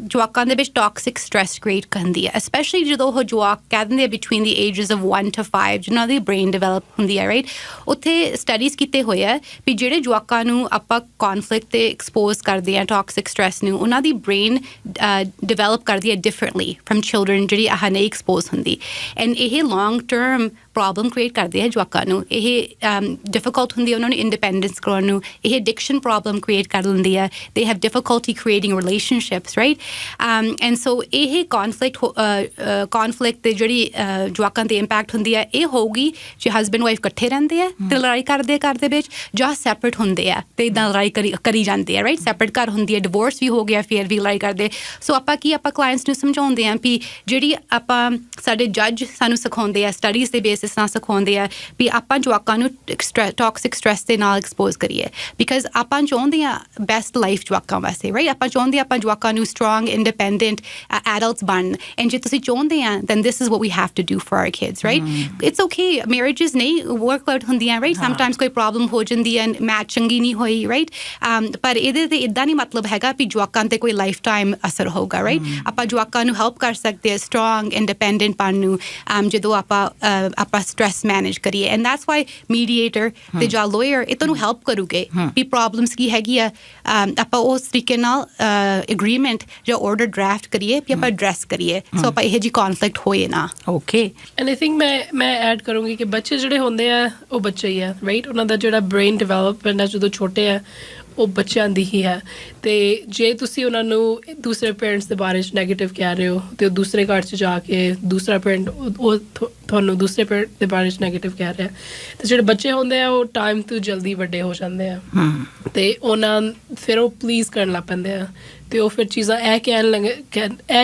Speaker 3: ਜਵਾਕਾਂ ਦੇ ਵਿੱਚ ਟੌਕਸਿਕ ਸਟ੍ਰੈਸ ਕ੍ਰੀਏਟ ਕਰਦੀ ਹੈ, ਸਪੈਸ਼ਲੀ ਜਦੋਂ ਉਹ ਜਵਾਕ ਕਹਿ ਦਿੰਦੇ ਆ between the ages of 1 to 5 ਜਿਹਨਾਂ ਦੀ ਬ੍ਰੇਨ ਡਿਵੈਲਪ ਹੁੰਦੀ ਹੈ, ਰਾਈਟ. ਉੱਥੇ ਸਟੱਡੀਜ਼ ਕੀਤੇ ਹੋਏ ਆ ਵੀ ਜਿਹੜੇ ਜਵਾਕਾਂ ਨੂੰ ਆਪਾਂ ਕੌਨਫਲਿਕਟ 'ਤੇ ਐਕਸਪੋਜ਼ ਕਰਦੇ ਹਾਂ, ਟੌਕਸਿਕ ਸਟ੍ਰੈਸ ਨੂੰ, ਉਹਨਾਂ ਦੀ ਬ੍ਰੇਨ ਡਿਵੈਲਪ ਕਰਦੀ ਹੈ ਡਿਫਰੈਂਟਲੀ ਫਰਮ ਚਿਲਡਰਨ ਜਿਹੜੀ ਆਹ ਨਹੀਂ ਐਕਸਪੋਜ਼ ਹੁੰਦੀ. ਐਂਡ ਇਹ ਲੌਂਗ ਟਰਮ ਪ੍ਰੋਬਲਮ ਕ੍ਰੀਏਟ ਕਰਦੇ ਆ ਜਵਾਕਾਂ ਨੂੰ, ਇਹ ਡਿਫਿਕਲਟ ਹੁੰਦੀ ਹੈ ਉਹਨਾਂ ਨੂੰ ਇੰਡੀਪੈਂਡੈਂਸ ਕਰਾਉਣ ਨੂੰ, ਇਹ ਐਡਿਕਸ਼ਨ ਪ੍ਰੋਬਲਮ ਕ੍ਰੀਏਟ ਕਰ ਲੈਂਦੀ ਹੈ, they have difficulty creating relationships, right. And so ਇਹ ਕੌਨਫਲਿਕਟ ਤੇ ਜਿਹੜੀ ਜਵਾਕਾਂ 'ਤੇ ਇੰਪੈਕਟ ਹੁੰਦੀ ਹੈ ਇਹ ਹੋਊਗੀ ਜੇ ਹਸਬੈਂਡ ਵਾਈਫ ਇਕੱਠੇ ਰਹਿੰਦੇ ਆ ਤੇ ਲੜਾਈ ਕਰਦੇ ਘਰ ਦੇ ਵਿੱਚ, ਜਾਂ ਸੈਪਰੇਟ ਹੁੰਦੇ ਆ ਤੇ ਇੱਦਾਂ ਲੜਾਈ ਕਰੀ ਜਾਂਦੇ ਆ, ਰਾਈਟ. ਸੈਪਰੇਟ ਘਰ ਹੁੰਦੀ ਹੈ, ਡਿਵੋਰਸ ਵੀ ਹੋ ਗਿਆ, ਫਿਰ ਵੀ ਲੜਾਈ ਕਰਦੇ. ਸੋ ਆਪਾਂ ਕਲਾਇੰਟਸ ਨੂੰ ਸਮਝਾਉਂਦੇ ਹਾਂ ਵੀ ਜਿਹੜੀ ਆਪਾਂ ਸਾਡੇ ਜੱਜ ਸਾਨੂੰ ਸਿਖਾਉਂਦੇ ਆ, ਸਟੱਡੀਜ਼ ਦੇ ਬੇਸਿਸ ਨਾਲ ਸਿਖਾਉਂਦੇ ਆ ਵੀ ਆਪਾਂ ਜਵਾਕਾਂ ਨੂੰ ਟੌਕਸਿਕ ਸਟ੍ਰੈਸ ਦੇ ਨਾਲ ਐਕਸਪੋਜ਼ ਕਰੀਏ, ਬਿਕਾਜ਼ ਆਪਾਂ ਚਾਹੁੰਦੇ ਹਾਂ ਬੈਸਟ ਲਾਈਫ ਜਵਾਕਾਂ ਵਾਸਤੇ, ਰਾਈਟ. ਆਪਾਂ ਚਾਹੁੰਦੇ ਆਪਾਂ ਜਵਾਕਾਂ ਨੂੰ ਸਟਰੋਂਗ independent adults ਬਣਨ, and ਜੇ ਤੁਸੀਂ ਚਾਹੁੰਦੇ ਆ then this is what we have to do for our kids, right. It's okay, marriages ਨਹੀਂ work out ਹੁੰਦੀਆਂ, right. sometimes ਕੋਈ problem ਹੋ ਜਾਂਦੀ ਹੈ, ਮੈਚ ਚੰਗੀ ਨਹੀਂ ਹੋਈ, right. ਪਰ ਇਹਦੇ ਤੇ ਇਦਾਂ ਨਹੀਂ ਮਤਲਬ ਹੈਗਾ ਵੀ ਜਵਾਕਾਂ ਤੇ ਕੋਈ ਲਾਈਫ ਟਾਈਮ ਅਸਰ ਹੋਊਗਾ, ਰਾਈਟ. ਆਪਾਂ ਜਵਾਕਾਂ ਨੂੰ ਹੈਲਪ ਕਰ ਸਕਦੇ ਹਾਂ ਸਟਰੋਂਗ ਇੰਡੀਪੈਂਡੈਂਟ ਬਣਨ ਨੂੰ ਜਦੋਂ ਆਪਾਂ ਸਟ੍ਰੈਸ ਮੈਨੇਜ ਕਰੀਏ, and that's why mediator ਤੇ ਜਾਂ lawyer ਇਹ ਤੁਹਾਨੂੰ ਹੈਲਪ ਕਰੂਗੇ ਵੀ ਪ੍ਰੋਬਲਮਸ ਕੀ ਹੈਗੀ ਆ, ਆਪਾਂ ਉਸ ਤਰੀਕੇ ਨਾਲ ਐਗਰੀਮੈਂਟ ਜਾਂ ਆਰਡਰ ਡਰਾਫਟ ਕਰੀਏ ਵੀ ਆਪਾਂ ਐਡਰੈਸ ਕਰੀਏ, ਸੋ ਆਪਾਂ ਇਹੋ ਜਿਹੀ ਕੌਨਫਲਿਕਟ ਹੋਏ ਨਾ.
Speaker 1: ਓਕੇ.
Speaker 2: ਐਂਡ ਆਈ ਥਿੰਕ ਮੈਂ ਐਡ ਕਰੂੰਗੀ ਕਿ ਬੱਚੇ ਜਿਹੜੇ ਹੁੰਦੇ ਆ ਉਹ ਬੱਚੇ ਹੀ ਆ, ਰਾਈਟ. ਉਹਨਾਂ ਦਾ ਜਿਹੜਾ ਬ੍ਰੇਨ ਡਿਵੈਲਪਮੈਂਟ ਹੈ ਜਦੋਂ ਛੋਟੇ ਆ ਉਹ ਬੱਚਿਆਂ ਦੀ ਹੀ ਹੈ, ਤੇ ਜੇ ਤੁਸੀਂ ਉਹਨਾਂ ਨੂੰ ਦੂਸਰੇ ਪੇਰੈਂਟਸ ਦੇ ਬਾਰੇ 'ਚ ਨੈਗੇਟਿਵ ਕਹਿ ਰਹੇ ਹੋ ਤੇ ਉਹ ਦੂਸਰੇ ਘਰ 'ਚ ਜਾ ਕੇ ਦੂਸਰਾ ਪੇਰੈਂਟ ਉਹ ਤੁਹਾਨੂੰ ਦੂਸਰੇ ਪੇਰੈਂਟ ਦੇ ਬਾਰੇ 'ਚ ਨੈਗੇਟਿਵ ਕਹਿ ਰਿਹਾ, ਤੇ ਜਿਹੜੇ ਬੱਚੇ ਹੁੰਦੇ ਆ ਉਹ ਟਾਈਮ ਤੋਂ ਜਲਦੀ ਵੱਡੇ ਹੋ ਜਾਂਦੇ ਆ, ਤੇ ਉਹਨਾਂ ਫਿਰ ਉਹ ਪਲੀਜ਼ ਕਰਨ ਲੱਗ ਪੈਂਦੇ ਆ ਤੇ ਉਹ ਫਿਰ ਚੀਜ਼ਾਂ ਇਹ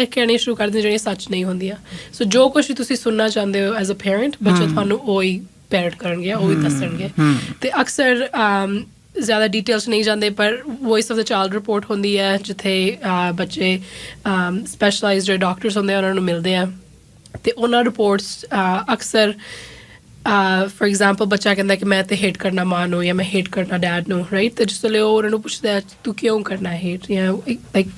Speaker 2: ਕਹਿਣੀ ਸ਼ੁਰੂ ਕਰ ਦਿੰਦੇ ਜਿਹੜੀਆਂ ਸੱਚ ਨਹੀਂ ਹੁੰਦੀਆਂ। ਸੋ ਜੋ ਕੁਛ ਵੀ ਤੁਸੀਂ ਸੁਣਨਾ ਚਾਹੁੰਦੇ ਹੋ ਐਜ਼ ਅ ਪੇਰੈਂਟ, ਬੱਚੇ ਤੁਹਾਨੂੰ ਉਹੀ ਪੈਰਟ ਕਰਨਗੇ, ਉਹੀ ਦੱਸਣਗੇ। ਤੇ ਅਕਸਰ ਜ਼ਿਆਦਾ ਡਿਟੇਲਸ ਨਹੀਂ ਜਾਂਦੇ, ਪਰ voice of the child report ਹੁੰਦੀ ਹੈ ਜਿੱਥੇ ਬੱਚੇ ਸਪੈਸ਼ਲਾਈਜ਼ਡ ਜਿਹੜੇ ਡਾਕਟਰਸ ਹੁੰਦੇ ਆ ਉਹਨਾਂ ਨੂੰ ਮਿਲਦੇ ਆ, ਤੇ ਉਹਨਾਂ ਰਿਪੋਰਟਸ ਅਕਸਰ ਫॉर एग्जांपल ਬੱਚਾ ਕਹਿੰਦਾ ਕਿ ਮੈਂ ਤੇ ਹੇਟ ਕਰਨਾ ਮਾਂ ਨੂੰ ਜਾਂ ਮੈਂ ਹੇਟ ਕਰਨਾ ਡੈਡ ਨੂੰ, ਰਾਈਟ? ਤੇ ਜਿਸ ਵੇਲੇ ਉਹ ਉਹਨਾਂ ਨੂੰ ਪੁੱਛਦਾ ਤੂੰ ਕਿਉਂ ਕਰਨਾ ਹੇਟ, ਜਾਂ ਲਾਈਕ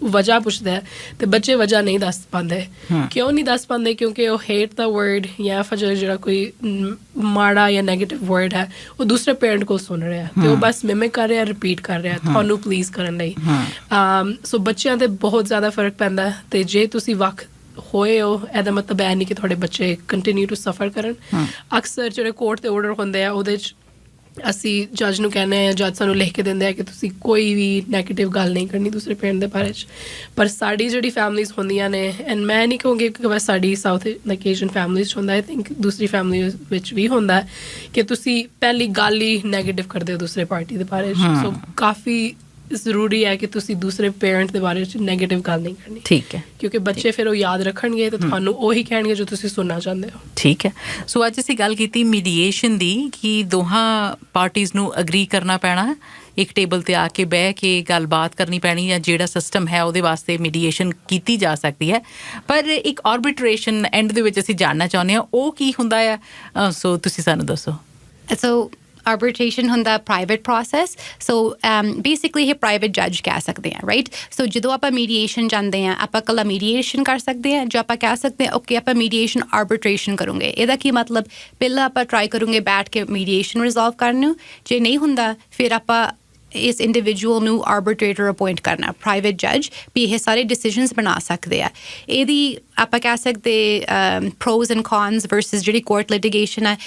Speaker 2: ਵਜ੍ਹਾ ਪੁੱਛਦਾ ਹੈ, ਤੇ ਬੱਚੇ ਵਜ੍ਹਾ ਨਹੀਂ ਦੱਸ ਪਾਉਂਦੇ। ਕਿਉਂ ਨਹੀਂ ਦੱਸ ਪਾਉਂਦੇ? ਕਿਉਂਕਿ ਉਹ ਹੇਟ ਦਾ ਵਰਡ ਜਾਂ ਫਿਰ ਜਿਹੜਾ ਕੋਈ ਮਾੜਾ ਜਾਂ ਨੈਗੇਟਿਵ ਵਰਡ ਹੈ ਉਹ ਦੂਸਰੇ ਪੇਰੈਂਟ ਕੋਲ ਸੁਣ ਰਿਹਾ, ਤੇ ਉਹ ਬਸ ਮਿਮਿਕ ਕਰ ਰਿਹਾ, ਰਿਪੀਟ ਕਰ ਰਿਹਾ ਤੁਹਾਨੂੰ ਪਲੀਜ਼ ਕਰਨ ਲਈ। ਸੋ ਬੱਚਿਆਂ 'ਤੇ ਬਹੁਤ ਜ਼ਿਆਦਾ ਫਰਕ ਪੈਂਦਾ। ਤੇ ਜੇ ਤੁਸੀਂ ਵੱਖ ਹੋਏ ਹੋ, ਇਹਦਾ ਮਤਲਬ ਇਹ ਨਹੀਂ ਕਿ ਤੁਹਾਡੇ ਬੱਚੇ ਕੰਟੀਨਿਊ ਟੂ ਸਫਰ ਕਰਨ। ਅਕਸਰ ਜਿਹੜੇ ਕੋਰਟ ਦੇ ਆਰਡਰ ਹੁੰਦੇ ਆ ਉਹਦੇ 'ਚ ਅਸੀਂ ਜੱਜ ਨੂੰ ਕਹਿੰਦੇ ਹਾਂ, ਜੱਜ ਸਾਨੂੰ ਲਿਖ ਕੇ ਦਿੰਦੇ ਆ ਕਿ ਤੁਸੀਂ ਕੋਈ ਵੀ ਨੈਗੇਟਿਵ ਗੱਲ ਨਹੀਂ ਕਰਨੀ ਦੂਸਰੇ ਪੇਰੈਂਟ ਦੇ ਬਾਰੇ 'ਚ। ਪਰ ਸਾਡੀ ਜਿਹੜੀ ਫੈਮਲੀਜ਼ ਹੁੰਦੀਆਂ ਨੇ, ਐਂਡ ਮੈਂ ਨਹੀਂ ਕਹੂੰਗੀ ਕਿ ਬਸ ਸਾਡੀ ਸਾਊਥ ਲਾਈਕ ਏਸ਼ੀਅਨ ਫੈਮਲੀਜ਼ 'ਚ ਹੁੰਦਾ, ਆਈ ਥਿੰਕ ਦੂਸਰੀ ਫੈਮਲੀ ਵਿੱਚ ਵੀ ਹੁੰਦਾ ਕਿ ਤੁਸੀਂ ਪਹਿਲੀ ਗੱਲ ਹੀ ਨੈਗੇਟਿਵ ਕਰਦੇ ਹੋ ਦੂਸਰੇ ਪਾਰਟੀ ਦੇ ਬਾਰੇ 'ਚ। ਸੋ ਕਾਫੀ ਜ਼ਰੂਰੀ ਹੈ ਕਿ ਤੁਸੀਂ ਦੂਸਰੇ ਪੇਰੈਂਟ ਦੇ ਬਾਰੇ 'ਚ ਨੈਗੇਟਿਵ ਗੱਲ ਨਹੀਂ ਕਰਨੀ।
Speaker 1: ਠੀਕ ਹੈ,
Speaker 2: ਕਿਉਂਕਿ ਬੱਚੇ ਫਿਰ ਉਹ ਯਾਦ ਰੱਖਣਗੇ ਤੇ ਤੁਹਾਨੂੰ ਉਹੀ ਕਹਿਣਗੇ ਜੋ ਤੁਸੀਂ ਸੁਣਨਾ ਚਾਹੁੰਦੇ ਹੋ।
Speaker 1: ਠੀਕ ਹੈ। ਸੋ ਅੱਜ ਅਸੀਂ ਗੱਲ ਕੀਤੀ ਮੀਡੀਏਸ਼ਨ ਦੀ, ਕਿ ਦੋਹਾਂ ਪਾਰਟੀਜ਼ ਨੂੰ ਅਗਰੀ ਕਰਨਾ ਪੈਣਾ, ਇੱਕ ਟੇਬਲ ਤੇ ਆ ਕੇ ਬਹਿ ਕੇ ਗੱਲਬਾਤ ਕਰਨੀ ਪੈਣੀ, ਜਾਂ ਜਿਹੜਾ ਸਿਸਟਮ ਹੈ ਉਹਦੇ ਵਾਸਤੇ ਮੀਡੀਏਸ਼ਨ ਕੀਤੀ ਜਾ ਸਕਦੀ ਹੈ। ਪਰ ਇੱਕ ਆਰਬਿਟਰੇਸ਼ਨ ਐਂਡ ਦੇ ਵਿੱਚ ਅਸੀਂ ਜਾਣਨਾ ਚਾਹੁੰਦੇ ਹਾਂ, ਉਹ ਕੀ ਹੁੰਦਾ ਆ? ਸੋ ਤੁਸੀਂ ਸਾਨੂੰ ਦੱਸੋ।
Speaker 3: ਸੋ arbitration ਹੁੰਦਾ ਪ੍ਰਾਈਵੇਟ ਪ੍ਰੋਸੈਸ। ਸੋ ਬੇਸਿਕਲੀ ਇਹ ਪ੍ਰਾਈਵੇਟ ਜੱਜ ਕਹਿ ਸਕਦੇ ਹਾਂ, ਰਾਈਟ? ਸੋ ਜਦੋਂ ਆਪਾਂ ਮੀਡੀਏਸ਼ਨ ਜਾਂਦੇ ਹਾਂ, ਆਪਾਂ ਇਕੱਲਾ ਮੀਡੀਏਸ਼ਨ ਕਰ ਸਕਦੇ ਹਾਂ, ਜੋ ਆਪਾਂ ਕਹਿ ਸਕਦੇ ਹਾਂ ਓਕੇ ਆਪਾਂ ਮੀਡੀਏਸ਼ਨ ਆਰਬਿਟਰੇਸ਼ਨ ਕਰੂੰਗੇ। ਇਹਦਾ ਕੀ ਮਤਲਬ? ਪਹਿਲਾਂ ਆਪਾਂ ਟਰਾਈ ਕਰੂੰਗੇ ਬੈਠ ਕੇ ਮੀਡੀਏਸ਼ਨ ਰਿਜ਼ੋਲਵ ਕਰਨ ਨੂੰ, ਜੇ ਨਹੀਂ ਹੁੰਦਾ ਫਿਰ ਆਪਾਂ ਇਸ ਇੰਡੀਵਿਜੂਅਲ ਨੂੰ ਆਰਬਿਟਰੇਟਰ ਅਪੋਇੰਟ ਕਰਨਾ, ਪ੍ਰਾਈਵੇਟ ਜੱਜ, ਵੀ ਇਹ ਸਾਰੇ ਡਿਸੀਜਨਸ ਬਣਾ ਸਕਦੇ ਆ। ਇਹਦੀ ਆਪਾਂ ਕਹਿ ਸਕਦੇ ਪ੍ਰੋਜ਼ ਐਂਡ ਕੌਨਸ ਵਰਸਸ ਜਿਹੜੀ ਕੋਰਟ ਲਿਟੀਗੇਸ਼ਨ ਹੈ,